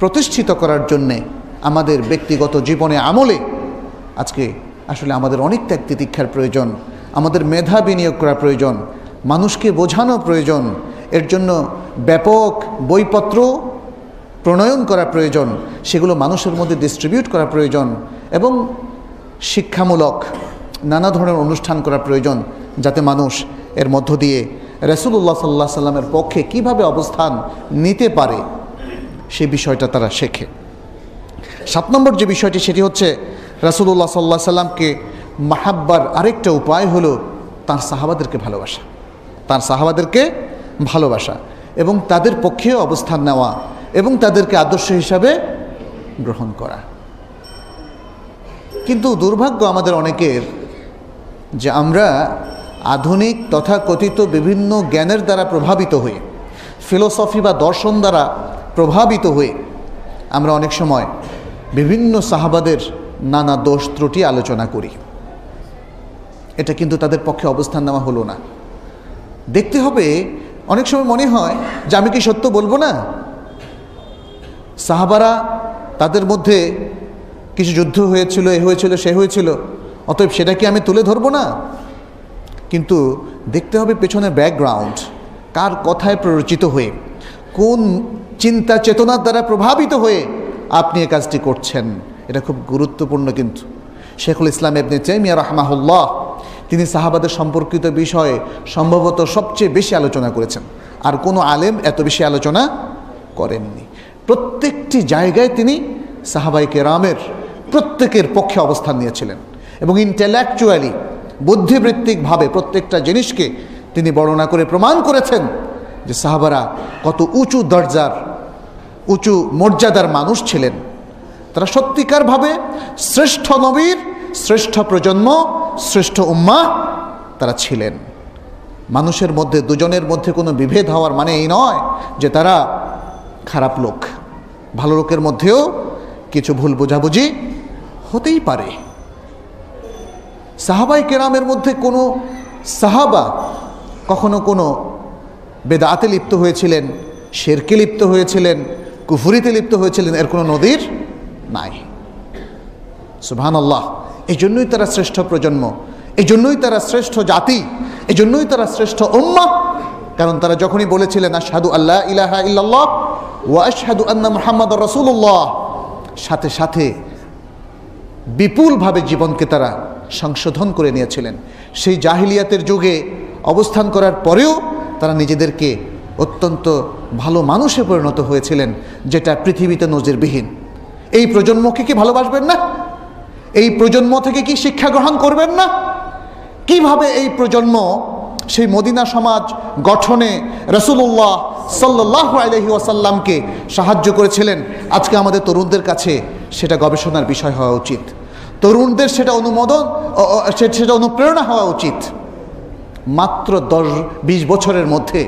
প্রতিষ্ঠিত করার জন্যে আমাদের ব্যক্তিগত জীবনে আমলে আজকে আসলে আমাদের অনেক ত্যাগ তিতিক্ষার প্রয়োজন, আমাদের মেধা বিনিয়োগ করা প্রয়োজন, মানুষকে বোঝানো প্রয়োজন, এর জন্য ব্যাপক বইপত্র প্রণয়ন করা প্রয়োজন, সেগুলো মানুষের মধ্যে ডিস্ট্রিবিউট করা প্রয়োজন, এবং শিক্ষামূলক নানা ধরনের অনুষ্ঠান করা প্রয়োজন, যাতে মানুষ এর মধ্য দিয়ে রাসূলুল্লাহ সাল্লাল্লাহু আলাইহি সাল্লামের পক্ষে কিভাবে অবস্থান নিতে পারে সেই বিষয়টা তারা শেখে। 7 নম্বর যে বিষয়টি, সেটি হচ্ছে রাসূলুল্লাহ সাল্লাল্লাহু আলাইহি সাল্লামকে মাহাব্বার আরেকটা উপায় হলো তার সাহাবাদেরকে ভালোবাসা, তার সাহাবাদেরকে ভালোবাসা এবং তাদের পক্ষেও অবস্থান নেওয়া এবং তাদেরকে আদর্শ হিসাবে গ্রহণ করা। কিন্তু দুর্ভাগ্য আমাদের অনেকের যে আমরা আধুনিক তথাকথিত বিভিন্ন জ্ঞানের দ্বারা প্রভাবিত হয়ে, ফিলোসফি বা দর্শন দ্বারা প্রভাবিত হয়ে আমরা অনেক সময় বিভিন্ন সাহাবাদের নানা দোষ ত্রুটি আলোচনা করি। এটা কিন্তু তাদের পক্ষে অবস্থান নেওয়া হলো না। দেখতে হবে, অনেক সময় মনে হয় যে আমি কি সত্য বলবো না? সাহাবারা, তাদের মধ্যে কিছু যুদ্ধ হয়েছিল, এ হয়েছিল, সে হয়েছিল, অতএব সেটা কি আমি তুলে ধরবো না? কিন্তু দেখতে হবে পেছনে ব্যাকগ্রাউন্ড, কার কথায় প্ররোচিত হয়ে, কোন চিন্তা চেতনার দ্বারা প্রভাবিত হয়ে আপনি এই কাজটি করছেন। এটা খুব গুরুত্বপূর্ণ। কিন্তু শেখুল ইসলাম ইবনে তাইমিয়া রাহমাহুল্লাহ, তিনি সাহাবাদের সম্পর্কিত বিষয়ে সম্ভবত সবচেয়ে বেশি আলোচনা করেছেন, আর কোনো আলেম এত বেশি আলোচনা করেননি। প্রত্যেকটি জায়গায় তিনি সাহাবায়ে কেরামের প্রত্যেকের পক্ষে অবস্থান নিয়েছিলেন এবং ইন্টেলেকচুয়ালি, বুদ্ধিবৃত্তিকভাবে প্রত্যেকটা জিনিসকে তিনি বর্ণনা করে প্রমাণ করেছেন যে সাহাবারা কত উঁচু দরজার, উঁচু মর্যাদার মানুষ ছিলেন। তারা সত্যিকারভাবে শ্রেষ্ঠ নবীর শ্রেষ্ঠ প্রজন্ম, শ্রেষ্ঠ উম্মাহ তারা ছিলেন। মানুষের মধ্যে, দুজনের মধ্যে কোনো বিভেদ হওয়ার মানে এই নয় যে তারা খারাপ লোক। ভালো লোকের মধ্যেও কিছু ভুল বোঝাবুঝি হতেই পারে। সাহাবায়ে কেরামের মধ্যে কোনো সাহাবা কখনো কোনো বেদাতে লিপ্ত হয়েছিলেন, শিরকে লিপ্ত হয়েছিলেন, কুফরিতে লিপ্ত হয়েছিলেন, এর কোনো নজির নাই। সুবহানাল্লাহ। এই জন্যই তারা শ্রেষ্ঠ প্রজন্ম, এই জন্যই তারা শ্রেষ্ঠ জাতি, এই জন্যই তারা শ্রেষ্ঠ উম্মাহ। কারণ তারা যখনই বলেছিলেন আশহাদু আল্লা ইলাহা ইল্লাল্লাহ ওয়া আশহাদু আন্না মুহাম্মাদুর রাসূলুল্লাহ, সাথে সাথে বিপুলভাবে জীবনকে তারা সংশোধন করে নিয়েছিলেন। সেই জাহিলিয়াতের যুগে অবস্থান করার পরেও তারা নিজেদেরকে অত্যন্ত ভালো মানুষে পরিণত হয়েছিলেন, যেটা পৃথিবীতে নজিরবিহীন। এই প্রজন্মকে কি ভালোবাসবেন না? এই প্রজন্ম থেকে কি শিক্ষা গ্রহণ করবেন না? কিভাবে এই প্রজন্ম সেই মদিনা সমাজ গঠনে রাসূলুল্লাহ সাল্লাল্লাহু আলাইহি ওয়াসাল্লামকে সাহায্য করেছিলেন, আজকে আমাদের তরুণদের কাছে সেটা গবেষণার বিষয় হওয়া উচিত। তরুণদের সেটা সেটা অনুপ্রেরণা হওয়া উচিত। মাত্র 10-20 বছরের মধ্যে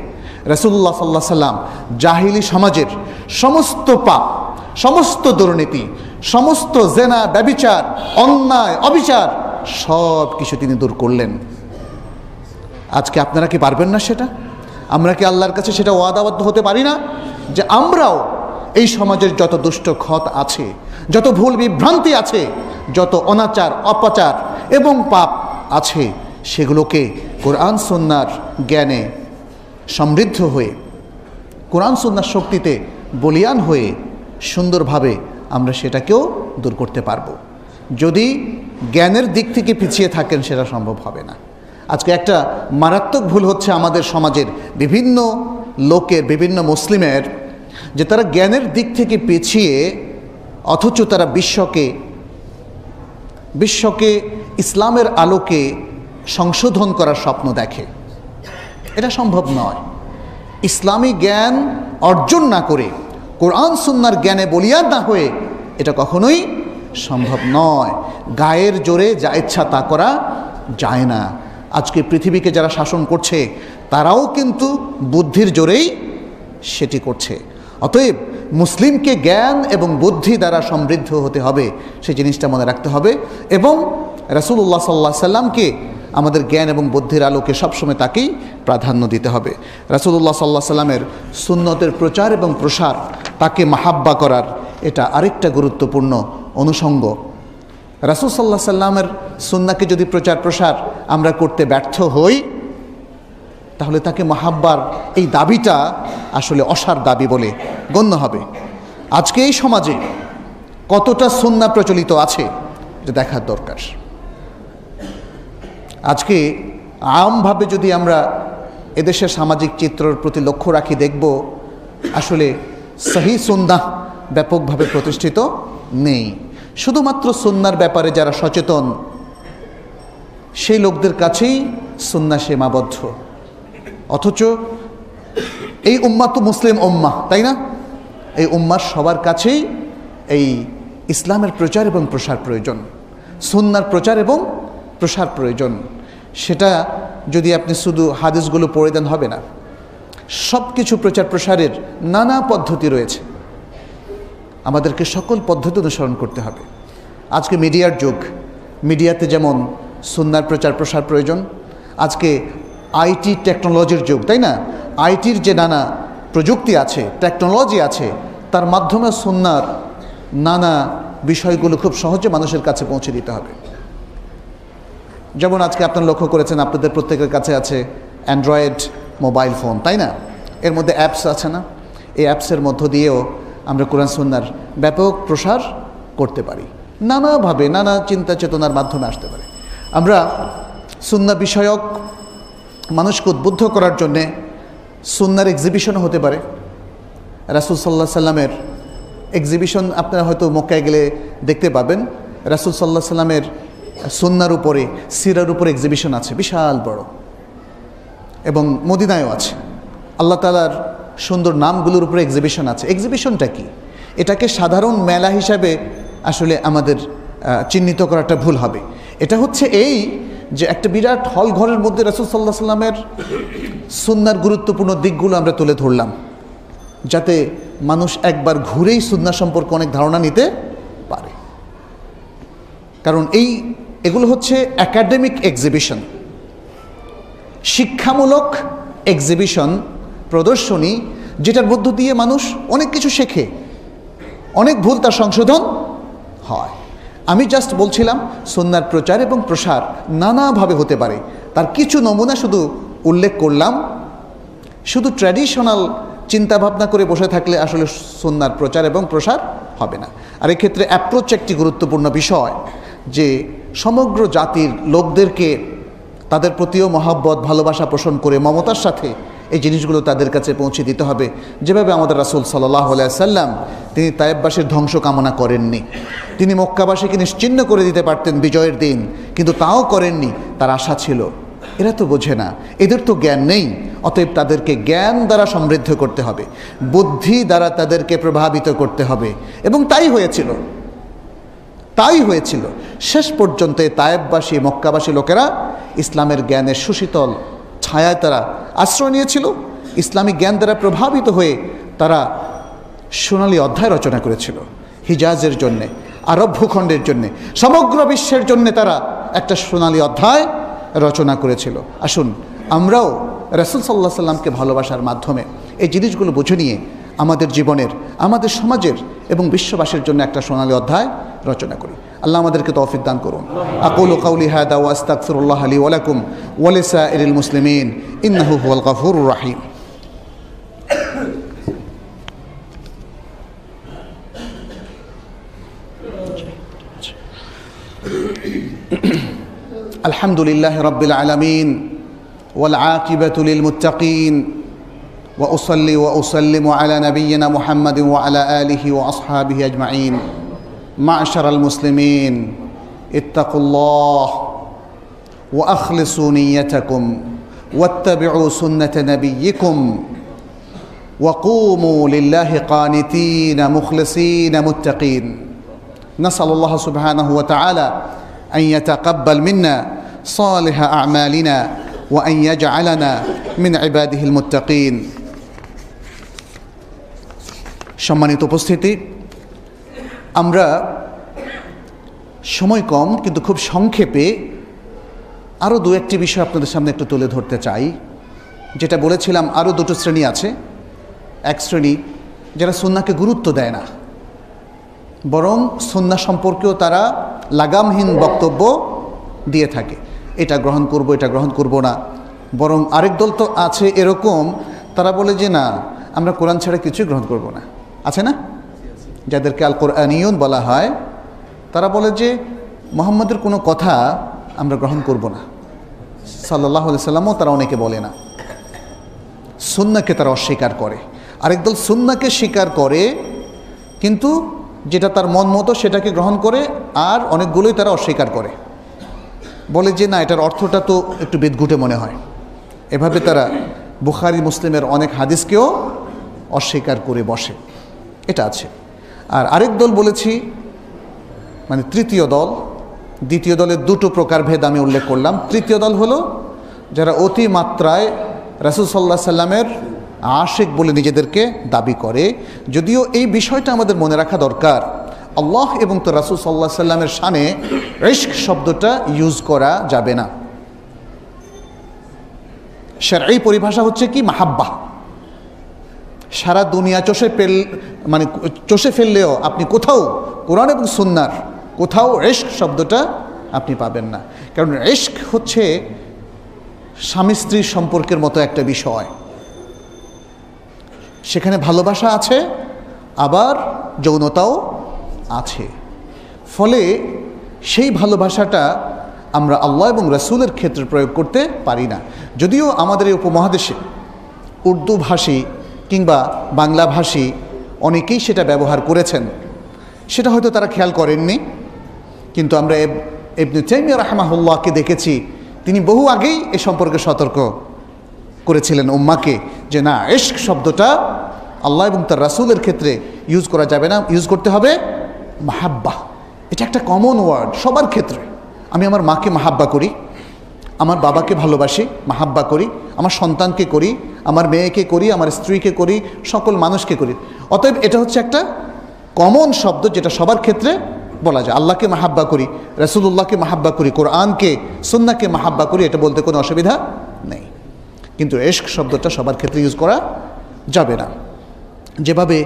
রাসূলুল্লাহ সাল্লাল্লাহু আলাইহি ওয়াসাল্লাম জাহিলি সমাজের সমস্ত পাপ, সমস্ত দুর্নীতি, সমস্ত জেনা, ব্যভিচার, অন্যায়, অবিচার সব কিছু তিনি দূর করলেন। আজকে আপনারা কি পারবেন না সেটা? আমরা কি আল্লাহর কাছে সেটা ওয়াদাবদ্ধ হতে পারি না যে আমরাও এই সমাজের যত দুষ্ট খত আছে, যত ভুল বিভ্রান্তি আছে, যত অনাচার, অপাচার এবং পাপ আছে, সেগুলোকে কোরআন সুন্নাহর জ্ঞানে সমৃদ্ধ হয়ে, কোরআন সুন্নাহর শক্তিতে বলীয়ান হয়ে সুন্দরভাবে আমরা সেটাকেও দূর করতে পারবো। যদি জ্ঞানের দিক থেকে পিছিয়ে থাকেন সেটা সম্ভব হবে না। আজকে একটা মারাত্মক ভুল হচ্ছে আমাদের সমাজের বিভিন্ন লোকের, বিভিন্ন মুসলিমের, যে তারা জ্ঞানের দিক থেকে পিছিয়ে অথচ তারা বিশ্বকে ইসলামের আলোকে সংশোধন করার স্বপ্ন দেখে। এটা সম্ভব নয়। ইসলামী জ্ঞান অর্জন না করে, কোরআন সুন্নাহর জ্ঞানে বলিয়ান না হয়ে এটা কখনোই সম্ভব নয়। গায়ের জোরে যা ইচ্ছা তা করা যায় না। আজকে পৃথিবীকে যারা শাসন করছে তারাও কিন্তু বুদ্ধির জোরেই সেটি করছে। অতএব মুসলিমকে জ্ঞান এবং বুদ্ধি দ্বারা সমৃদ্ধ হতে হবে, সেই জিনিসটা মনে রাখতে হবে। এবং রাসূলুল্লাহ সাল্লাল্লাহু আলাইহি সাল্লামকে আমাদের জ্ঞান এবং বুদ্ধির আলোকে সবসময় তাকেই প্রাধান্য দিতে হবে। রাসূলুল্লাহ সাল্লাল্লাহু আলাইহি সাল্লামের সুন্নতের প্রচার এবং প্রসার, তাকে মাহাব্বা করার, এটা আরেকটা গুরুত্বপূর্ণ অনুষঙ্গ। রাসূল সাল্লাল্লাহু আলাইহি সাল্লামের সুন্নাহকে যদি প্রচার প্রসার আমরা করতে ব্যর্থ হই, তাহলে তাকে মাহাব্বার এই দাবিটা আসলে অসার দাবি বলে গণ্য হবে। আজকে এই সমাজে কতটা সুন্নাহ প্রচলিত আছে এটা দেখার দরকার। আজকে আমভাবে যদি আমরা এদেশের সামাজিক চিত্রের প্রতি লক্ষ্য রাখি, দেখব আসলে সহি সুন্নাহ ব্যাপকভাবে প্রতিষ্ঠিত নেই। শুধুমাত্র সুন্নাহর ব্যাপারে যারা সচেতন সেই লোকদের কাছেই সুন্নাহ সীমাবদ্ধ। অথচ এই উম্মাহ তো মুসলিম উম্মাহ, তাই না? এই উম্মার সবার কাছেই এই ইসলামের প্রচার এবং প্রসার প্রয়োজন, সুন্নাহর প্রচার এবং প্রসার প্রয়োজন। সেটা যদি আপনি শুধু হাদিসগুলো পড়ে দেন হবে না। সব কিছু প্রচার প্রসারের নানা পদ্ধতি রয়েছে, আমাদেরকে সকল পদ্ধতি অনুসরণ করতে হবে। আজকে মিডিয়ার যুগ, মিডিয়াতে যেমন সুন্নাহর প্রচার প্রসার প্রয়োজন। আজকে আইটি টেকনোলজির যুগ, তাই না? আইটির যে নানা প্রযুক্তি আছে, টেকনোলজি আছে, তার মাধ্যমে সুন্নাহর নানা বিষয়গুলো খুব সহজে মানুষের কাছে পৌঁছে দিতে হবে। যেমন আজকে আপনারা লক্ষ্য করেছেন, আপনাদের প্রত্যেকের কাছে আছে অ্যান্ড্রয়েড মোবাইল ফোন, তাই না? এর মধ্যে অ্যাপস আছে না? এই অ্যাপসের মধ্য দিয়েও আমরা কোরআন সুন্নাহর ব্যাপক প্রসার করতে পারি। নানাভাবে, নানা চিন্তা চেতনার মাধ্যমে আসতে পারে। আমরা সুন্নাহ বিষয়ক মানুষকে উদ্বুদ্ধ করার জন্যে সুন্নাহর এক্সিবিশনও হতে পারে। রাসূল সাল্লাল্লাহু আলাইহি সাল্লামের এক্সিবিশন আপনারা হয়তো মক্কায় গেলে দেখতে পাবেন। রাসূল সাল্লাল্লাহু আলাইহি সাল্লামের সুন্নাহর উপরে, সিরার উপরে এক্সিবিশন আছে বিশাল বড়, এবং মদিনায়ও আছে। আল্লাহ তাআলার সুন্দর নামগুলোর উপরে এক্সিবিশন আছে। এক্সিবিশনটা কি? এটাকে সাধারণ মেলা হিসাবে আসলে আমাদের চিহ্নিত করাটা ভুল হবে। এটা হচ্ছে এই যে একটা বিরাট হল ঘরের মধ্যে রাসূল সাল্লাল্লাহু আলাইহি সাল্লামের সুন্নাহর গুরুত্বপূর্ণ দিকগুলো আমরা তুলে ধরলাম, যাতে মানুষ একবার ঘুরেই সুন্নাহ সম্পর্কে অনেক ধারণা নিতে পারে। কারণ এগুলো হচ্ছে একাডেমিক এক্সিবিশন, শিক্ষামূলক এক্সিবিশন, প্রদর্শনী, যেটার মধ্য দিয়ে মানুষ অনেক কিছু শেখে, অনেক ভুল তার সংশোধন হয়। আমি জাস্ট বলছিলাম সুন্নাহর প্রচার এবং প্রসার নানাভাবে হতে পারে, তার কিছু নমুনা শুধু উল্লেখ করলাম। শুধু ট্র্যাডিশনাল চিন্তা ভাবনা করে বসে থাকলে আসলে সুন্নাহর প্রচার এবং প্রসার হবে না। আর এক্ষেত্রে অ্যাপ্রোচ একটি গুরুত্বপূর্ণ বিষয়, যে সমগ্র জাতির লোকদেরকে তাদের প্রতিও মহব্বত ভালোবাসা পোষণ করে মমতার সাথে এই জিনিসগুলো তাদের কাছে পৌঁছে দিতে হবে। যেভাবে আমাদের রাসূল সাল্লাল্লাহু আলাইহি সাল্লাম তিনি তায়েববাসীর ধ্বংস কামনা করেননি, তিনি মক্কাবাসীকে নিশ্চিহ্ন করে দিতে পারতেন বিজয়ের দিন, কিন্তু তাও করেননি। তার আশা ছিল এরা তো বোঝে না, এদের তো জ্ঞান নেই, অতএব তাদেরকে জ্ঞান দ্বারা সমৃদ্ধ করতে হবে, বুদ্ধি দ্বারা তাদেরকে প্রভাবিত করতে হবে। এবং তাই হয়েছিল। শেষ পর্যন্ত তায়েববাসী মক্কাবাসী লোকেরা ইসলামের জ্ঞানের সুশীতল ছায়ায় তারা আশ্রয় নিয়েছিল। ইসলামিক জ্ঞান দ্বারা প্রভাবিত হয়ে তারা সোনালী অধ্যায় রচনা করেছিল হিজাজের জন্যে, আরব ভূখণ্ডের জন্যে, সমগ্র বিশ্বের জন্যে তারা একটা সোনালী অধ্যায় রচনা করেছিল। আসুন আমরাও রাসূল সাল্লাল্লাহু আলাইহি সাল্লামকে ভালোবাসার মাধ্যমে এই জিনিসগুলো বুঝে নিয়ে আমাদের জীবনের, আমাদের সমাজের এবং বিশ্ববাসীর জন্য একটা সোনালী অধ্যায় রচনা করি। আল্লাহ আমাদেরকে তৌফিক দান করুন। আকুলু কাউলি হাদা ওয়া আস্তাগফিরুল্লাহ লি ওয়া লাকুম ওয়া লিসাইরিল মুসলিমিন ইন্নাহু হুয়াল গফুরুর রাহিম। আলহামদুলিল্লাহি রাব্বিল আলামিন ওয়াল আকিবাতু লিল মুত্তাকিন ওয়া উসাল্লি ওয়া উসাল্লিমু আলা নাবিয়্যিনা মুহাম্মাদিন ওয়া আলা আলিহি ওয়া আসহাবিহি আজমাইন। মা'শারাল মুসলিমিন ইত্তাকুল্লাহ ওয়া আখলিসু নিয়্যাতাকুম ওয়াত্তাবিউ সুন্নাতা নাবিয়্যিকুম ওয়া কুমু লিল্লাহি কানিতিনা মুখলিসিনা মুত্তাকিন। নাসআলুল্লাহ সুবহানাহু ওয়া তাআলা আন ইয়াতাকাব্বাল মিন্না সালিহা আ'মালিনা ওয়া আন ইয়াজআলানা মিন ইবাদিহিল মুত্তাকিন। সম্মানিত উপস্থিতি, আমরা সময় কম কিন্তু খুব সংক্ষেপে আরও দু একটি বিষয় আপনাদের সামনে একটু তুলে ধরতে চাই। যেটা বলেছিলাম, আরও দুটো শ্রেণী আছে। এক শ্রেণী যারা সুন্নাহকে গুরুত্ব দেয় না, বরং সুন্নাহ সম্পর্কেও তারা লাগামহীন বক্তব্য দিয়ে থাকে, এটা গ্রহণ করব, এটা গ্রহণ করব না। বরং আরেক দল তো আছে এরকম, তারা বলে যে না, আমরা কোরআন ছাড়া কিছুই গ্রহণ করব না। আছে না? যাদেরকে আল কোরআনিয়ুন বলা হয়, তারা বলে যে মুহাম্মদের কোনো কথা আমরা গ্রহণ করব না। সাল্লাল্লাহু আলাইহি সাল্লামও তারা অনেকে বলে না। সুন্নাহকে তারা অস্বীকার করে। আরেক দল সুন্নাহকে স্বীকার করে, কিন্তু যেটা তার মন মতো সেটাকে গ্রহণ করে, আর অনেকগুলোই তারা অস্বীকার করে, বলে যে না, এটার অর্থটা তো একটু বিদঘুটে মনে হয়। এভাবে তারা বুখারী মুসলিমের অনেক হাদিসকেও অস্বীকার করে বসে। এটা আছে। আর আরেক দল বলেছি, মানে তৃতীয় দল, দ্বিতীয় দলের দুটো প্রকারভেদ আমি উল্লেখ করলাম। তৃতীয় দল হলো যারা অতি মাত্রায় রাসূল সাল্লাল্লাহু আলাইহি সাল্লামের আশিক বলে নিজেদেরকে দাবি করে। যদিও এই বিষয়টা আমাদের মনে রাখা দরকার, আল্লাহ এবং তো রাসূল সাল্লাল্লাহু আলাইহি সাল্লামের শানে ইশক শব্দটা ইউজ করা যাবে না। শারঈ পরিভাষা হচ্ছে কি? মাহাব্বা। সারা দুনিয়া চষে ফেললেও আপনি কোথাও কোরআন এবং সুন্নাহর কোথাও ইশক শব্দটা আপনি পাবেন না। কারণ ইশক হচ্ছে স্বামী স্ত্রীর সম্পর্কের মতো একটা বিষয়। সেখানে ভালোবাসা আছে, আবার যৌনতাও আছে। ফলে সেই ভালোবাসাটা আমরা আল্লাহ এবং রাসূলের ক্ষেত্রে প্রয়োগ করতে পারি না। যদিও আমাদের এই উপমহাদেশে উর্দু ভাষী কিংবা বাংলা ভাষী অনেকেই সেটা ব্যবহার করেছেন, সেটা হয়তো তারা খেয়াল করেননি। কিন্তু আমরা ইবনে তাইমিয়া রাহিমাহুল্লাহকে দেখেছি, তিনি বহু আগেই এ সম্পর্কে সতর্ক করেছিলেন উম্মাহকে, যে না, ইশক শব্দটা আল্লাহ এবং তার রাসূলের ক্ষেত্রে ইউজ করা যাবে না, ইউজ করতে হবে মাহাব্বা। এটা একটা কমন ওয়ার্ড সবার ক্ষেত্রে। আমি আমার মাকে মাহাব্বা করি, আমার বাবাকে ভালোবাসি, মাহাব্বা করি, আমার সন্তানকে করি, আমার মেয়েকে করি, আমার স্ত্রীকে করি, সকল মানুষকে করি। অতএব এটা হচ্ছে একটা কমন শব্দ যেটা সবার ক্ষেত্রে বলা যায়। আল্লাহকে মাহাব্বা করি, রাসূলুল্লাহকে মাহাব্বা করি, কোরআনকে সুন্নাহকে মাহাব্বা করি, এটা বলতে কোনো অসুবিধা নেই। কিন্তু ইশক শব্দটা সবার ক্ষেত্রে ইউজ করা যাবে না। যেভাবে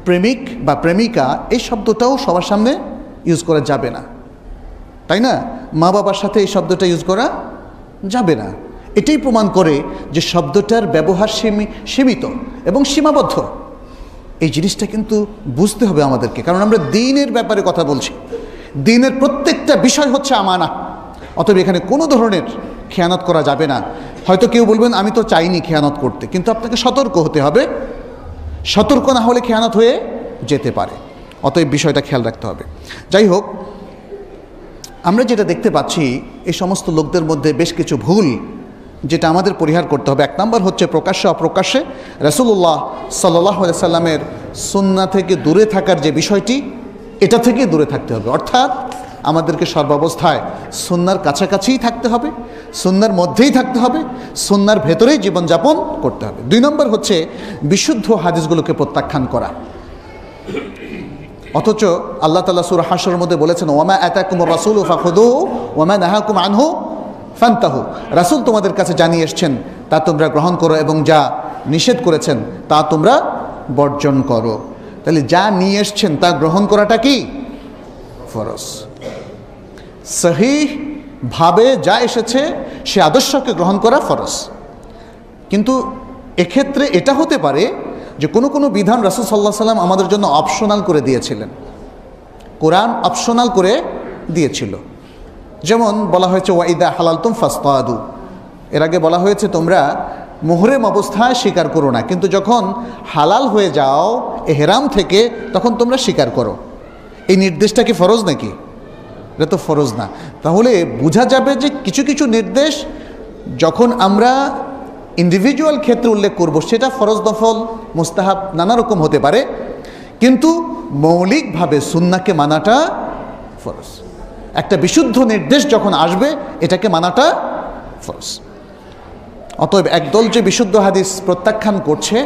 প্রেমিক বা প্রেমিকা, এই শব্দটাও সবার সামনে ইউজ করা যাবে না, তাই না? মা বাবার সাথে এই শব্দটা ইউজ করা যাবে না। এটাই প্রমাণ করে যে শব্দটার ব্যবহার সীমিত এবং সীমাবদ্ধ। এই জিনিসটা কিন্তু বুঝতে হবে আমাদেরকে, কারণ আমরা দ্বীনের ব্যাপারে কথা বলছি। দ্বীনের প্রত্যেকটা বিষয় হচ্ছে আমানা, অতএব এখানে কোনো ধরনের খেয়ানত করা যাবে না। হয়তো কেউ বলবেন আমি তো চাইনি খেয়ানত করতে, কিন্তু আপনাকে সতর্ক হতে হবে, সতর্ক না হলে খেয়ানত হয়ে যেতে পারে। অতএব বিষয়টা খেয়াল রাখতে হবে। যাই হোক, আমরা যেটা দেখতে পাচ্ছি এই সমস্ত লোকদের মধ্যে বেশ কিছু ভুল যেটা আমাদের পরিহার করতে হবে। এক নম্বর হচ্ছে প্রকাশ্যে অপ্রকাশ্যে রাসূলুল্লাহ সাল্লাল্লাহু আলাইহি সাল্লামের সুন্নাহ থেকে দূরে থাকার যে বিষয়টি, এটা থেকে দূরে থাকতে হবে। অর্থাৎ আমাদেরকে সর্বাবস্থায় সুন্নাহর কাছাকাছিই থাকতে হবে, সুন্নাহর মধ্যেই থাকতে হবে, সুন্নাহর ভেতরেই জীবনযাপন করতে হবে। 2 নম্বর হচ্ছে বিশুদ্ধ হাদিসগুলোকে প্রত্যাখ্যান করা। অথচ আল্লাহ তাআলা সূরা হাশরের মধ্যে বলেছেন, ওয়ামা আতাকুমুর রাসূলু ফাখুযুহু ওয়ামা নাহাকুম আনহু ফান্তাহু। রাসূল তোমাদের কাছে জানিয়ে এসেছেন তা তোমরা গ্রহণ করো, এবং যা নিষেধ করেছেন তা তোমরা বর্জন করো। তাহলে যা নিয়ে এসেছেন তা গ্রহণ করাটা কি ফরজ। সহিহ ভাবে যা এসেছে সে আদর্শকে গ্রহণ করা ফরজ। কিন্তু এক্ষেত্রে এটা হতে পারে যে কোনো কোনো বিধান রাসূল সাল্লাল্লাহু আলাইহি সাল্লাম আমাদের জন্য অপশনাল করে দিয়েছিলেন, কোরআন অপশনাল করে দিয়েছিল। যেমন বলা হয়েছে ওয়াইদা হালালতুম ফাসতাদু, এর আগে বলা হয়েছে তোমরা মুহরিম অবস্থায় শিকার করো না, কিন্তু যখন হালাল হয়ে যাও এহরাম থেকে তখন তোমরা শিকার করো। এই নির্দেশটা কি ফরজ নাকি? এটা তো ফরজ না। তাহলে বোঝা যাবে যে কিছু কিছু নির্দেশ যখন আমরা ইন্ডিভিজুয়াল ক্ষেত্রে উল্লেখ করব সেটা ফরজ, নফল, মুস্তাহাব নানা রকম হতে পারে, কিন্তু মৌলিকভাবে সুন্নাহকে মানাটা ফরজ। একটা বিশুদ্ধ নির্দেশ যখন আসবে এটাকে মানাটা ফরজ। অতএব একদল যে বিশুদ্ধ হাদিস প্রত্যাখ্যান করছে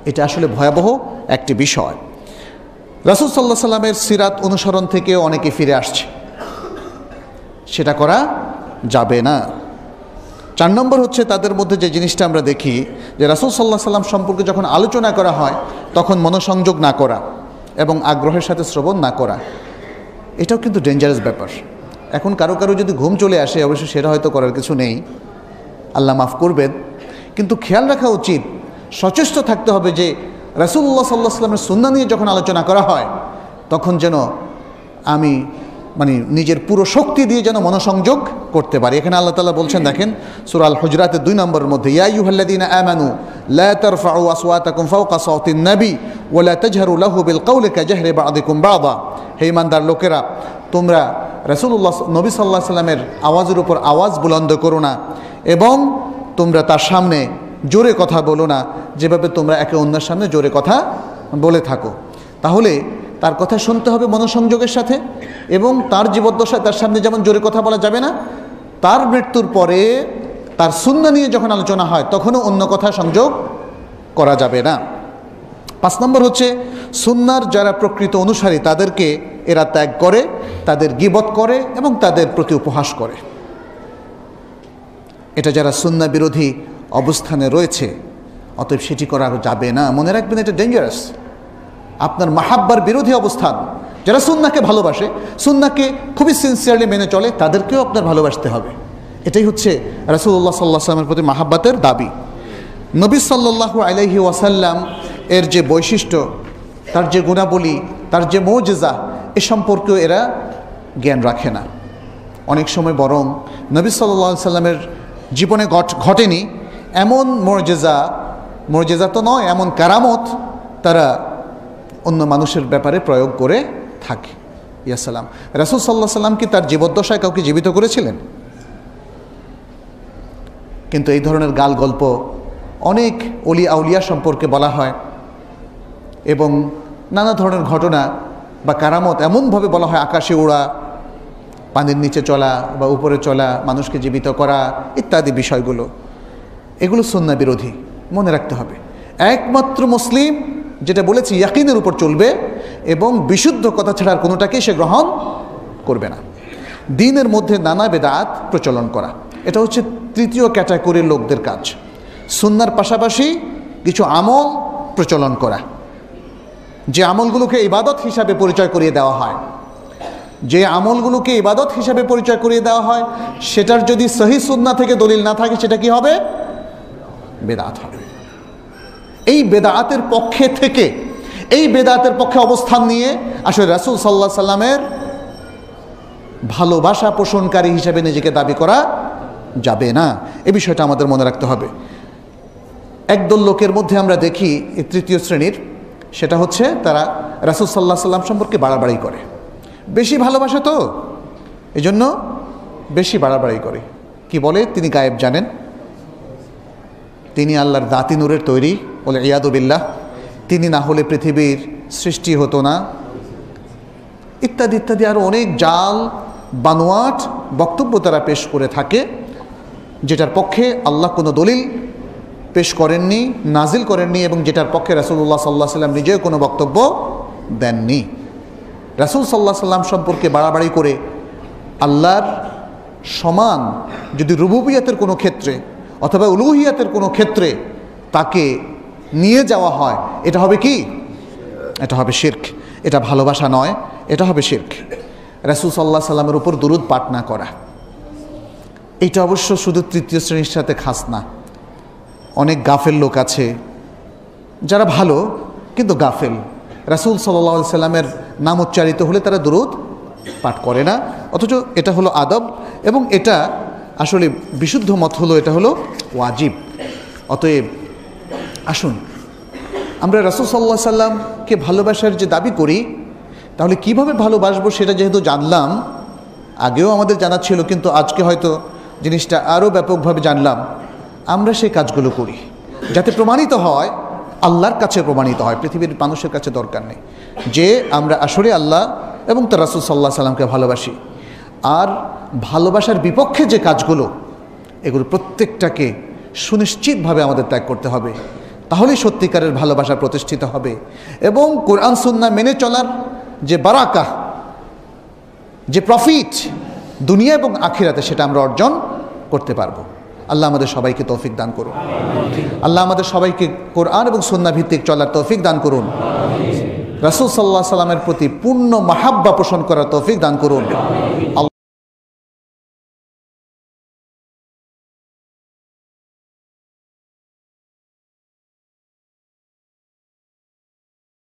এটা আসলে ভয়াবহ একটি বিষয়। রাসূল সাল্লাল্লাহু আলাইহি সাল্লামের সিরাত অনুসরণ থেকে অনেকে ফিরে আসছে, সেটা করা যাবে না। 4 নম্বর হচ্ছে তাদের মধ্যে যে জিনিসটা আমরা দেখি যে রাসূল সাল্লাল্লাহু আলাইহি সাল্লাম সম্পর্কে যখন আলোচনা করা হয় তখন মনোসংযোগ না করা এবং আগ্রহের সাথে শ্রবণ না করা, এটাও কিন্তু ডেঞ্জারাস ব্যাপার। এখন কারো কারো যদি ঘুম চলে আসে অবশ্যই সেটা হয়তো করার কিছু নেই, আল্লাহ মাফ করবেন, কিন্তু খেয়াল রাখা উচিত, সচেষ্ট থাকতে হবে যে রাসূলুল্লাহ সাল্লাল্লাহু আলাইহি সাল্লামের সুন্নাহ নিয়ে যখন আলোচনা করা হয় তখন যেন আমি নিজের পুরো শক্তি দিয়ে যেন মনোসংযোগ করতে পারি। এখানে আল্লাহ তাআলা বলছেন, দেখেন সূরা আল হুজরাতের 2 নম্বরের মধ্যে, ইয়া আইয়ুহাল্লাযীনা আমানু লা তারফাউ আসওয়াতাকুম ফাওকা সাওতিন নবী ওয়া লা তাজহারু লাহু বিল কাওলি কাজাহরি বা'দিকুম বা'দা। হে ঈমানদার লোকেরা, তোমরা রাসূলুল্লাহ নবী সাল্লাল্লাহু আলাইহি সাল্লামের আওয়াজের উপর আওয়াজ বুলন্দ করো না এবং তোমরা তার সামনে জোরে কথা বলো না যেভাবে তোমরা একে অন্যের সামনে জোরে কথা বলে থাকো। তাহলে তার কথা শুনতে হবে মনোসংযোগের সাথে, এবং তার জীবদ্দশায় তার সামনে যেমন জোরে কথা বলা যাবে না, তার মৃত্যুর পরে তার সুন্নাহ নিয়ে যখন আলোচনা হয় তখনও অন্য কথা সংযোগ করা যাবে না। 5 নম্বর হচ্ছে সুন্নাহর যারা প্রকৃত অনুসারী তাদেরকে এরা ত্যাগ করে, তাদের গীবত করে এবং তাদের প্রতি উপহাস করে। এটা যারা সুন্নাহ বিরোধী অবস্থানে রয়েছে, অতএব সেটি করা যাবে না। মনে রাখবেন এটা ডেঞ্জারাস, আপনার মাহাব্বার বিরোধী অবস্থান। যারা সুন্নাহকে ভালোবাসে, সুন্নাহকে খুবই সিনসিয়ারলি মেনে চলে, তাদেরকেও আপনার ভালোবাসতে হবে। এটাই হচ্ছে রাসূলুল্লাহ সাল্লাল্লাহু আলাইহি ওয়াসাল্লামের প্রতি মাহাব্বাতের দাবি। নবী সাল্লাল্লাহু আলাইহি ওয়াসাল্লাম এর যে বৈশিষ্ট্য, তার যে গুণাবলী, তার যে মুজিজা, এ সম্পর্কেও এরা জ্ঞান রাখে না। অনেক সময় বরং নবী সাল্লাল্লাহু আলাইহি ওয়াসাল্লামের জীবনে ঘটেনি এমন মুজিজা তো নয়, এমন কারামত তারা অন্য মানুষের ব্যাপারে প্রয়োগ করে থাকে। ইয়াসালাম, রাসূল সাল্লাল্লাহু আলাইহি ওয়াসাল্লাম কি তার জীবদ্দশায় কাউকে জীবিত করেছিলেন? কিন্তু এই ধরনের গাল গল্প অনেক ওলি আউলিয়া সম্পর্কে বলা হয় এবং নানা ধরনের ঘটনা বা কারামত এমনভাবে বলা হয়, আকাশে ওড়া, পানির নিচে চলা বা উপরে চলা, মানুষকে জীবিত করা ইত্যাদি বিষয়গুলো, এগুলো সুন্নাহ বিরোধী। মনে রাখতে হবে, একমাত্র মুসলিম যেটা বলেছি ইয়াকিনের উপর চলবে এবং বিশুদ্ধ কথা ছাড়ার কোনোটাকেই সে গ্রহণ করবে না। দ্বীনের মধ্যে নানা বেদাত প্রচলন করা, এটা হচ্ছে তৃতীয় ক্যাটাগরির লোকদের কাজ। সুন্নাহর পাশাপাশি কিছু আমল প্রচলন করা, যে আমলগুলোকে ইবাদত হিসাবে পরিচয় করিয়ে দেওয়া হয়, যে আমলগুলোকে ইবাদত হিসাবে পরিচয় করিয়ে দেওয়া হয় সেটার যদি সহি সুন্নাহ থেকে দলিল না থাকে সেটা কি হবে? বেদাত হবে। এই বেদাতের পক্ষে থেকে, এই বেদাতের পক্ষে অবস্থান নিয়ে আসলে রাসূল সাল্লাল্লাহু আলাইহি সাল্লামের ভালোবাসা পোষণকারী হিসেবে নিজেকে দাবি করা যাবে না। এই বিষয়টা আমাদের মনে রাখতে হবে। একদল লোকের মধ্যে আমরা দেখি এই তৃতীয় শ্রেণীর, সেটা হচ্ছে তারা রাসূল সাল্লাল্লাহু আলাইহি সাল্লাম সম্পর্কে বাড়াবাড়ি করে, বেশি ভালোবাসে তো এই জন্য বেশি বাড়াবাড়ি করে। কি বলে? তিনি গায়েব জানেন, তিনি আল্লাহর দাতি নূরের তৈরি, বলে ইয়াদু বিল্লাহ, তিনি না হলে পৃথিবীর সৃষ্টি হতো না, ইত্যাদি ইত্যাদি আরও অনেক জাল বানোয়াট বক্তব্য তারা পেশ করে থাকে, যেটার পক্ষে আল্লাহ কোনো দলিল পেশ করেননি, নাজিল করেননি, এবং যেটার পক্ষে রাসূলুল্লাহ সাল্লাল্লাহু আলাইহি সাল্লাম নিজেও কোনো বক্তব্য দেননি। রাসূল সাল্লাল্লাহু আলাইহি সাল্লাম সম্পর্কে বাড়াবাড়ি করে আল্লাহর সমান যদি রুবুবিয়তের কোনো ক্ষেত্রে অথবা উলুহিয়াতের কোনো ক্ষেত্রে তাকে নিয়ে যাওয়া হয়, এটা হবে কি? এটা হবে শিরক। এটা ভালোবাসা নয়, এটা হবে শিরক। রাসূল সাল্লাল্লাহু আলাইহি সাল্লামের উপর দুরূদ পাঠ না করা, এটা অবশ্য শুধু তৃতীয় শ্রেণীর সাথে খাস না। অনেক গাফেল লোক আছে যারা ভালো কিন্তু গাফেল, রাসূল সাল্লাল্লাহু আলাইহি সাল্লামের নাম উচ্চারিত হলে তারা দুরূদ পাঠ করে না, অথচ এটা হলো আদব, এবং এটা আসলে বিশুদ্ধ মত হলো এটা হলো ওয়াজিব। অতএব আসুন আমরা রাসূল সাল্লাল্লাহু আলাইহি সাল্লামকে ভালোবাসার যে দাবি করি, তাহলে কিভাবে ভালোবাসবো সেটা যেহেতু জানলাম, আগেও আমাদের জানা ছিল কিন্তু আজকে হয়তো জিনিসটা আরও ব্যাপকভাবে জানলাম, আমরা সেই কাজগুলো করি যাতে প্রমাণিত হয়, আল্লাহর কাছে প্রমাণিত হয়, পৃথিবীর মানুষের কাছে দরকার নেই, যে আমরা আসলে আল্লাহ এবং তার রাসূল সাল্লাল্লাহু আলাইহি সাল্লামকে ভালোবাসি। আর ভালোবাসার বিপক্ষে যে কাজগুলো, এগুলো প্রত্যেকটাকে সুনিশ্চিতভাবে আমাদের ত্যাগ করতে হবে, তাহলেই সত্যিকারের ভালোবাসা প্রতিষ্ঠিত হবে, এবং কোরআন সুন্নাহ মেনে চলার যে বারাকা, যে প্রফিট দুনিয়া এবং আখিরাতে, সেটা আমরা অর্জন করতে পারবো। আল্লাহ আমাদের সবাইকে তৌফিক দান করুন। আল্লাহ আমাদের সবাইকে কোরআন এবং সুন্নাহ ভিত্তিক চলার তৌফিক দান করুন। রাসূল সাল্লাল্লাহু আলাইহি সাল্লামের প্রতি পূর্ণ মাহাব্বা পোষণ করার তৌফিক দান করুন।